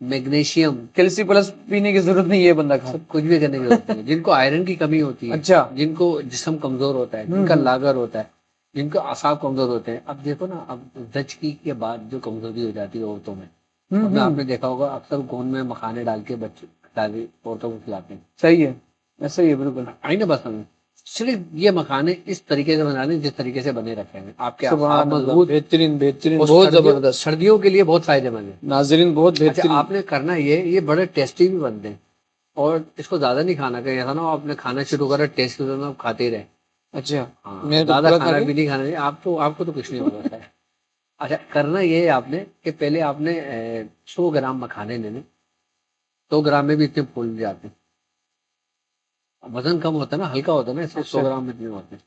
میگنیشیم، کیلسی پلس پینے کی ضرورت نہیں، یہ بندہ کھا، سب کچھ بھی کرنے کی ضرورت نہیں ہے۔ جن کو آئرن کی کمی ہوتی ہے، اچھا، جن کو جسم کمزور ہوتا ہے، جن کا لاغر ہوتا ہے، جن کو اعصاب کمزور ہوتے ہیں، اب دیکھو نا، اب زچگی کے بعد جو کمزوری ہو جاتی ہے عورتوں میں، اب آپ نے دیکھا ہوگا اکثر گون میں مکھانے ڈال کے بچے عورتوں کو کھلاتے ہیں، صحیح ہے، ایسا ہی ہے بالکل، آئی نا بس ہمیں صرف یہ مکھانے اس طریقے سے بنانے جس طریقے سے بنے رکھے ہیں، آپ کے اعصاب سبحان اللہ، مضبوط، بہترین بہترین، اور بہت زبردست، سردیوں کے لیے بہت فائدے مند ہے۔ ناظرین بہت اچھا، بہترین، آپ نے کرنا یہ بڑے ٹیسٹی بھی بنتے ہیں، اور اس کو زیادہ نہیں کھانا، کہ ایسا نہ ہو آپ نے کھانا شروع کرا ٹیسٹ کے آپ کھاتے ہی رہے، اچھا، ہاں میں تو زیادہ پورا کھا کھانا لوں، بھی نہیں کھانا ہے، آپ کو تو کچھ نہیں ہوتا ہے۔ اچھا، کرنا یہ ہے آپ نے کہ پہلے آپ نے 100 گرام مکھانے لینے، 100 گرام میں بھی اتنے پھول جاتے ہیں، وزن کم ہوتا ہے نا، ہلکا ہوتا ہے نا، اس لیے 100 گرام میں اتنے ہوتے ہیں۔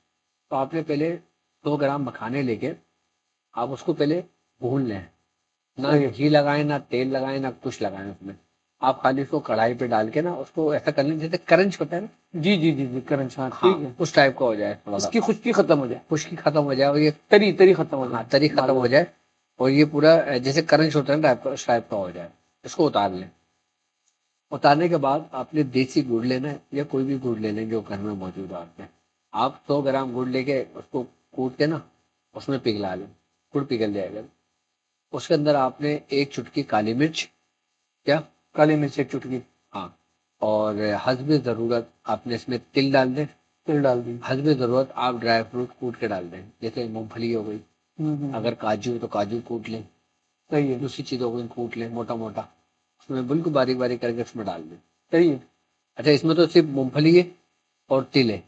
تو آپ نے پہلے 100 گرام مکھانے لے کے آپ اس کو پہلے بھون لیں، نہ گھی لگائیں، نہ تیل لگائیں، نہ کچھ لگائیں اس میں، آپ خالی اس کو کڑھائی پہ ڈال کے نا اس کو ایسا کر لیں جیسے کرنچ ہوتا ہے نا، جی جی جی جی، کرنچ، ہاں ہاں ٹھیک ہے، اس ٹائپ کا ہو جائے، تھوڑا اس سا کی خشکی ختم ہو جائے، خشکی ختم ہو جائے، اور یہ تری تری ختم ہو ہاں جائے، تری ختم ہو جائے، اور یہ پورا جیسے کرنچ ہوتا ہے نا اس ٹائپ کا ہو جائے، اس کو اتار لیں۔ اتارنے کے بعد آپ نے دیسی گڑ لینا ہے، یا کوئی بھی گڑ لے لیں جو گھر میں موجود ہے آپ کے، آپ 100 گرام گڑ لے کے اس کو کوٹ کے نا اس میں پگھلا لیں، گڑ پگھل جائے گا، اس کے اندر آپ نے 1 چٹکی کالی مرچ، کیا کالی مرچ 1 چٹکی، ہاں، اور حسب ضرورت آپ نے اس میں تل ڈال دیں، تل ڈال دیں. حسب ضرورت آپ ڈرائی فروٹ کوٹ کے ڈال دیں، جیسے مونگ پھلی ہو گئی، اگر کاجو تو کاجو کوٹ لیں، صحیح ہے. دوسری چیز ہو گئی کوٹ لیں موٹا موٹا، اس میں بالکل باریک باریک کر کے اس میں ڈال دیں. صحیح ہے. اچھا، اس میں تو صرف مونگ پھلی ہے اور تل ہے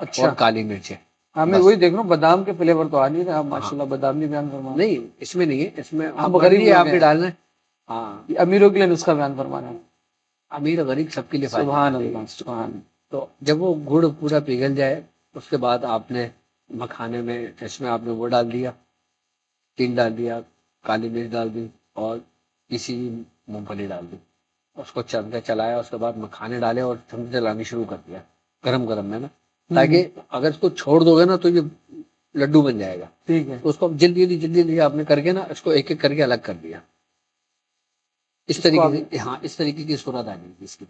اچھا، اور کالی مرچ ہے. ہاں میں بس. وہی دیکھ رہا ہوں، بادام کے فلیور تو آ نہیں رہے. آپ ہاں ماشاء اللہ بادام نہیں بیان فرما. نہیں، اس میں نہیں ہے، اس میں ہم غریب مرضی ہے لوگ آپ ہیں، نے ڈالنا ہے. ہاں، یہ امیروں کے لیے نسخہ بیان فرمانا ہے. امیر غریب سب کے لیے فائدہ سبحان ہے. اللہ، سبحان. تو جب وہ گڑ پورا پگھل جائے اس کے بعد آپ نے مکھانے میں اس میں آپ نے وہ ڈال دیا، تل ڈال دیا، کالی مرچ ڈال دی اور کسی مونگ پھلی ڈال دی. اس کو چلتے چلایا، اس کے بعد مکھانے ڈالے اور چمچ چلانی شروع کر دیا گرم گرم میں نا، تاکہ اگر اس کو چھوڑ دو گے نا تو یہ لڈو بن جائے گا. ٹھیک ہے. تو اس کو جلدی جلدی آپ نے کر کے نا اس کو ایک ایک کر کے الگ کر دیا. اس کو طریقے آپ سے، ہاں اس طریقے کی صورت آ گئی اس کی.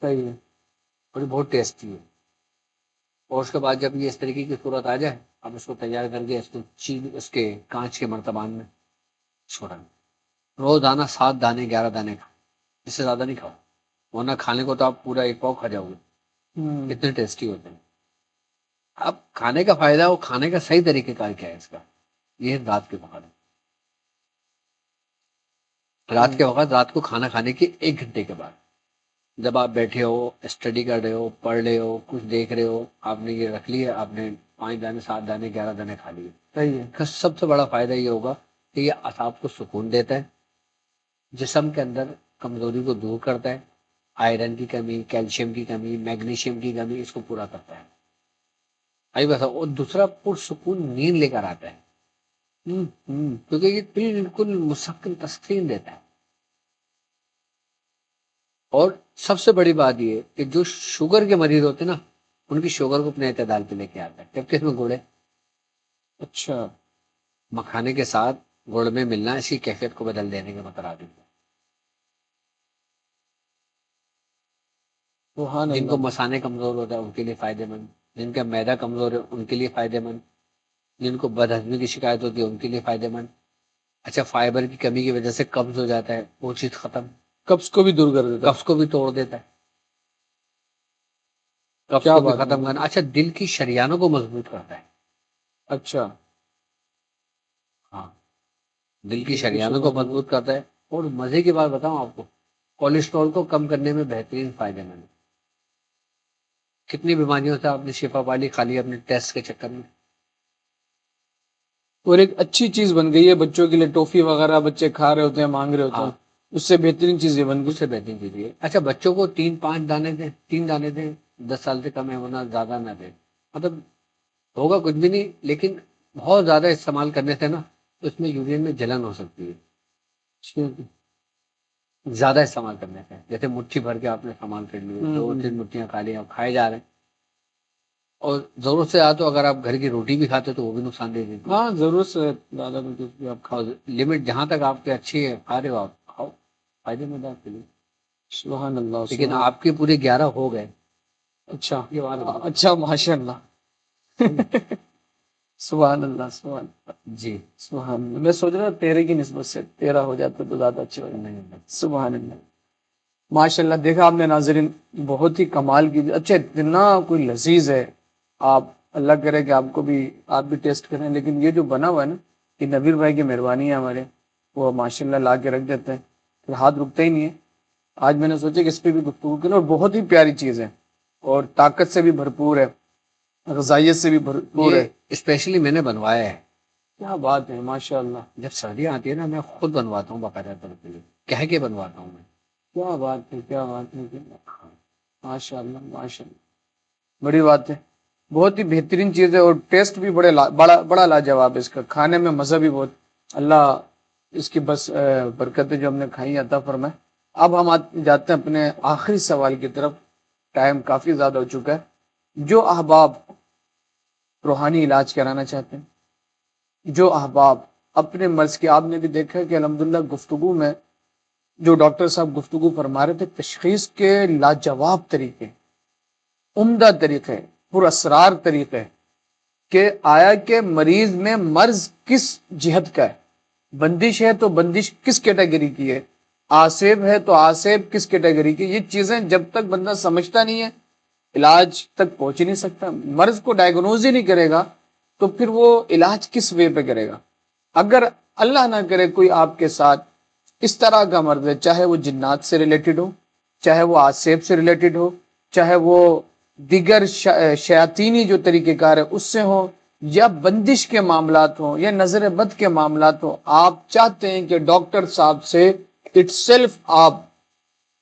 صحیح ہے. اور یہ بہت ٹیسٹی ہے. اور اس کے بعد جب یہ اس طریقے کی صورت آ جائے، اب اس کو تیار کر کے اس کو اس کے کانچ کے مرتبان میں چھوڑا. روزانہ 7 دانے 11 دانے کھاؤ، اس سے زیادہ نہیں کھاؤ، ورنہ کھانے کو تو آپ پورا ایک پاؤ کھا جاؤ گے. اتنے ٹیسٹی ہوتے ہیں. اب کھانے کا فائدہ، وہ کھانے کا صحیح طریقہ کار کیا ہے اس کا، یہ ہے رات کے وقت. رات کے وقت، رات کو کھانا کھانے کے 1 گھنٹے کے بعد جب آپ بیٹھے ہو، اسٹڈی کر رہے ہو، پڑھ رہے ہو، کچھ دیکھ رہے ہو، آپ نے یہ رکھ لیا، آپ نے 5 دانے 7 دانے 11 دانے کھا لیے. صحیح ہے. اس کا سب سے بڑا فائدہ یہ ہوگا کہ یہ اعصاب کو سکون دیتا ہے، جسم کے اندر کمزوری کو دور کرتا ہے، آئرن کی کمی، کیلشیم کی کمی، میگنیشیم کی کمی اس کو پورا کرتا ہے. آئی بس. اور دوسرا پرسکون نیند لے کر آتا ہے، کیونکہ یہ بالکل مسکن تسکین دیتا ہے. اور سب سے بڑی بات یہ کہ جو شوگر کے مریض ہوتے ہیں نا، ان کی شوگر کو اپنے اعتدال پہ لے کے آتا ہے، جبکہ اس میں گڑ ہے. اچھا. مکھانے کے ساتھ گڑ میں ملنا اس کی کیفیت کو بدل دینے کے مترادف ہے. سبحان جن کو اللہ. مثانے کمزور ہوتا ہے ان کے لیے فائدے مند، جن کا میدا کمزور ہے ان کے لیے فائدے مند، جن کو بد ہضمی کی شکایت ہوتی ہے ان کے لیے فائدے مند. اچھا، فائبر کی کمی کی وجہ سے قبض ہو جاتا ہے، وہ چیز ختم. قبض کو بھی دور کر دیتا ہے. قبض کو بھی توڑ دیتا ہے، قبض کیا کو بھی بات ختم ہے. کرنا. اچھا، دل کی شریانوں کو مضبوط کرتا ہے. اچھا. ہاں، دل کی شریانوں کو مضبوط کرتا ہے. اور مزے کی بات بتاؤں آپ کو، کولیسٹرول کو کم کرنے میں بہترین فائدے مند ہے. کتنی بیماریوں سے آپ نے شفا پالی خالی اپنے ٹیسٹ کے چکر میں. اور ایک اچھی چیز بن گئی ہے بچوں کے لیے، ٹافی وغیرہ بچے کھا رہے ہوتے ہیں، مانگ رہے ہوتے ہیں، اس سے بہترین چیز یہ بن گئی. اس سے بہترین چیز یہ. اچھا، بچوں کو 3-5 دانے دیں، 3 دانے دیں، 10 سال سے کم ہے ہونا، زیادہ نہ دیں. مطلب ہوگا کچھ بھی نہیں، لیکن بہت زیادہ استعمال کرنے سے نا اس میں یورین میں جلن ہو سکتی ہے. زیادہ استعمال کرنے سے، جیسے مٹھی بھر کے آپ نے استعمال کر لی، 2-3 مٹھیاں کھا لی، اب کھائے جا رہے ہیں. اور ضرورت سے تو اگر آپ گھر کی روٹی بھی کھاتے تو وہ بھی نقصان دے دیتی ہے. ہاں ضرورت سے زیادہ بھی آپ کھاؤ. لمٹ جہاں تک آپ کی اچھی ہے کھا رہے ہو آپ کھاؤ، فائدے مند ہے آپ کے لیے. سبحان اللہ. لیکن آپ کے پورے 11 ہو گئے. اچھا. یہ بات اچھا، ماشاء اللہ. سبحان اللہ، سبحان اللہ. جی، سبحان اللہ. میں سوچ رہا تیرے کی نسبت سے 13 ہو جاتا تو زیادہ اچھے ہو جاتے. سبحان اللہ. ماشاء اللہ. دیکھا آپ نے ناظرین، بہت ہی کمال کی. اچھا، اتنا کوئی لذیذ ہے. آپ اللہ کرے کہ آپ کو بھی، آپ بھی ٹیسٹ کریں. لیکن یہ جو بنا ہوا ہے نا، یہ نویر بھائی کی مہربانی ہے ہمارے، وہ ماشاء اللہ لا کے رکھ دیتے ہیں، پھر ہاتھ رکتا ہی نہیں ہے. آج میں نے سوچا کہ اس پہ بھی گفتگو کریں. اور بہت ہی پیاری چیز ہے، اور طاقت سے بھی بھرپور ہے، غذائیت سے بھی بھرپور ہے. یہ اسپیشلی میں نے بنوایا ہے. کیا بات ہے، ماشاء اللہ. جب سردیاں آتی ہے نا میں خود بنواتا ہوں، باقاعدہ طور پہ کہہ کے بنواتا ہوں میں. کیا بات ہے، کیا بات ہے. ماشاء اللہ، ماشاء اللہ. بڑی بات ہے. بہت ہی بہترین چیز ہے، اور ٹیسٹ بھی بڑا لاجواب ہے اس کا. کھانے میں مزہ بھی بہت. اللہ اس کی بس برکتیں جو ہم نے کھائی عطا فرمائے. اب ہم جاتے ہیں اپنے آخری سوال کی طرف. ٹائم کافی زیادہ ہو چکا ہے. جو احباب روحانی علاج کرانا چاہتے ہیں، جو احباب اپنے مرض کی، آپ نے بھی دیکھا کہ الحمدللہ گفتگو میں جو ڈاکٹر صاحب گفتگو فرما رہے تھے، تشخیص کے لاجواب طریقے، عمدہ طریقے، پر اسرار طریقے، کہ آیا کہ مریض میں مرض کس جہت کا ہے، بندش ہے تو بندش کس کیٹیگری کی ہے، آسیب ہے تو آسیب کس کیٹیگری کی، یہ چیزیں جب تک بندہ سمجھتا نہیں ہے علاج تک پہنچ ہی نہیں سکتا. مرض کو ڈائگنوز ہی نہیں کرے گا تو پھر وہ علاج کس وے پہ کرے گا. اگر اللہ نہ کرے کوئی آپ کے ساتھ اس طرح کا مرض ہے، چاہے وہ جنات سے ریلیٹڈ ہو، چاہے وہ آسیب سے ریلیٹڈ ہو، چاہے وہ دیگر شیاطینی جو طریقہ کار ہے اس سے ہو، یا بندش کے معاملات ہوں، یا نظر بد کے معاملات ہوں، آپ چاہتے ہیں کہ ڈاکٹر صاحب سے اٹ سیلف آپ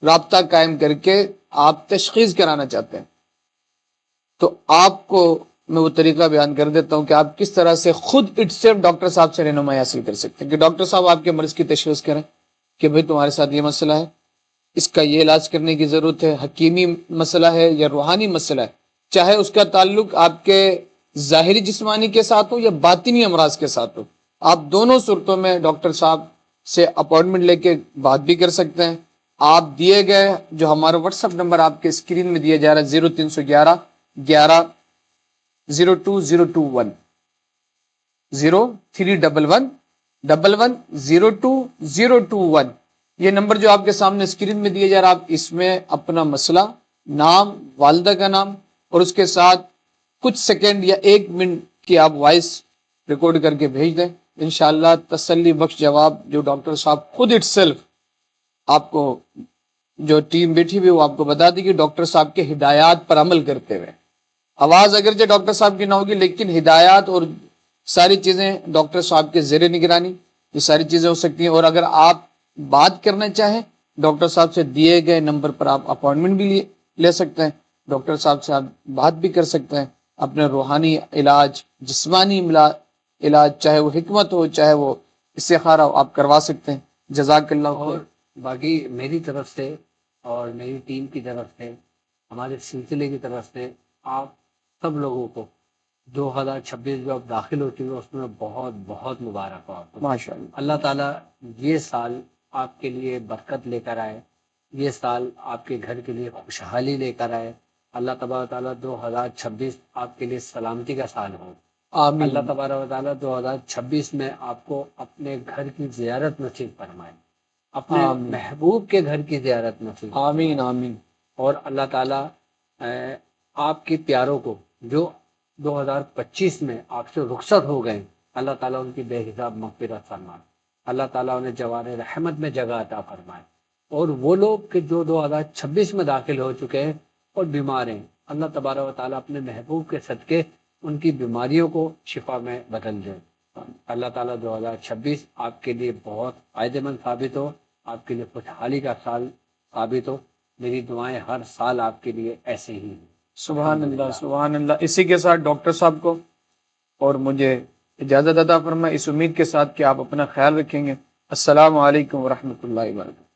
رابطہ قائم کر کے آپ تشخیص کرانا چاہتے ہیں، تو آپ کو میں وہ طریقہ بیان کر دیتا ہوں کہ آپ کس طرح سے خود اٹ سیلف ڈاکٹر صاحب سے رہنمائی حاصل کر سکتے ہیں کہ ڈاکٹر صاحب آپ کے مرض کی تشخیص کریں کہ بھئی تمہارے ساتھ یہ مسئلہ ہے، اس کا یہ علاج کرنے کی ضرورت ہے، حکیمی مسئلہ ہے یا روحانی مسئلہ ہے، چاہے اس کا تعلق آپ کے ظاہری جسمانی کے ساتھ ہو یا باطنی امراض کے ساتھ ہو، آپ دونوں صورتوں میں ڈاکٹر صاحب سے اپائنٹمنٹ لے کے بات بھی کر سکتے ہیں. آپ دیے گئے جو ہمارا واٹس ایپ نمبر آپ کے اسکرین میں دیا جا رہا ہے 0311 11 02021 0311 11 02021 یہ نمبر جو آپ کے سامنے اسکرین میں دیا جا رہا، آپ اس میں اپنا مسئلہ، نام، والدہ کا نام اور اس کے ساتھ کچھ سیکنڈ یا 1 منٹ کی آپ وائس ریکارڈ کر کے بھیج دیں. انشاءاللہ تسلی بخش جواب جو ڈاکٹر صاحب خود اٹ سیلف آپ کو، جو ٹیم بیٹھی ہوئی وہ آپ کو بتا دی کہ ڈاکٹر صاحب کے ہدایات پر عمل کرتے ہوئے، آواز اگرچہ ڈاکٹر صاحب کی نہ ہوگی لیکن ہدایات اور ساری چیزیں ڈاکٹر صاحب کے زیر نگرانی یہ ساری چیزیں ہو سکتی ہیں. اور اگر آپ بات کرنا چاہیں ڈاکٹر صاحب سے دیے گئے نمبر پر آپ اپائنٹمنٹ بھی لے سکتے ہیں، ڈاکٹر صاحب سے آپ بات بھی کر سکتے ہیں، اپنے روحانی علاج، جسمانی علاج، چاہے وہ حکمت ہو چاہے وہ استخارہ ہو، آپ کروا سکتے ہیں. جزاک اللہ اور خیر. باقی میری طرف سے اور میری ٹیم کی طرف سے، ہمارے سلسلے کی طرف سے آپ سب لوگوں کو 2026 جو اب داخل ہو چکے اس میں بہت بہت مبارک ہو آپ کو. ماشاء اللہ. اللہ تعالیٰ یہ سال آپ کے لیے برکت لے کر آئے، یہ سال آپ کے گھر کے لیے خوشحالی لے کر آئے. اللہ تبارک و تعالیٰ 2026 آپ کے لیے سلامتی کا سال ہو. آمین. اللہ تبارک و تعالیٰ 2026 میں آپ کو اپنے گھر کی زیارت نصیب فرمائے، اپنے آمین. محبوب کے گھر کی زیارت نصیب آمین. فرمائے. آمین. اور اللہ تعالیٰ آپ کے پیاروں کو جو 2025 میں آپ سے رخصت ہو گئے، اللہ تعالیٰ ان کی بے حساب مغفرت فرمائے. اللہ تعالیٰ انہیں جوار رحمت میں جگہ عطا فرمائے. اور وہ لوگ کہ جو 2026 میں داخل ہو چکے ہیں اور بیمار ہیں، اللہ تبارک و تعالیٰ اپنے محبوب کے صدقے ان کی بیماریوں کو شفا میں بدل دے. اللہ تعالیٰ 2026 آپ کے لیے بہت فائدہ مند ثابت ہو، آپ کے لیے خوشحالی کا سال ثابت ہو. میری دعائیں ہر سال آپ کے لیے ایسے ہی ہیں. سبحان اللہ، سبحان اللہ. اسی کے ساتھ ڈاکٹر صاحب کو اور مجھے اجازت عطا فرمائے اس امید کے ساتھ کہ آپ اپنا خیال رکھیں گے. السلام علیکم ورحمۃ اللہ وبرکاتہ.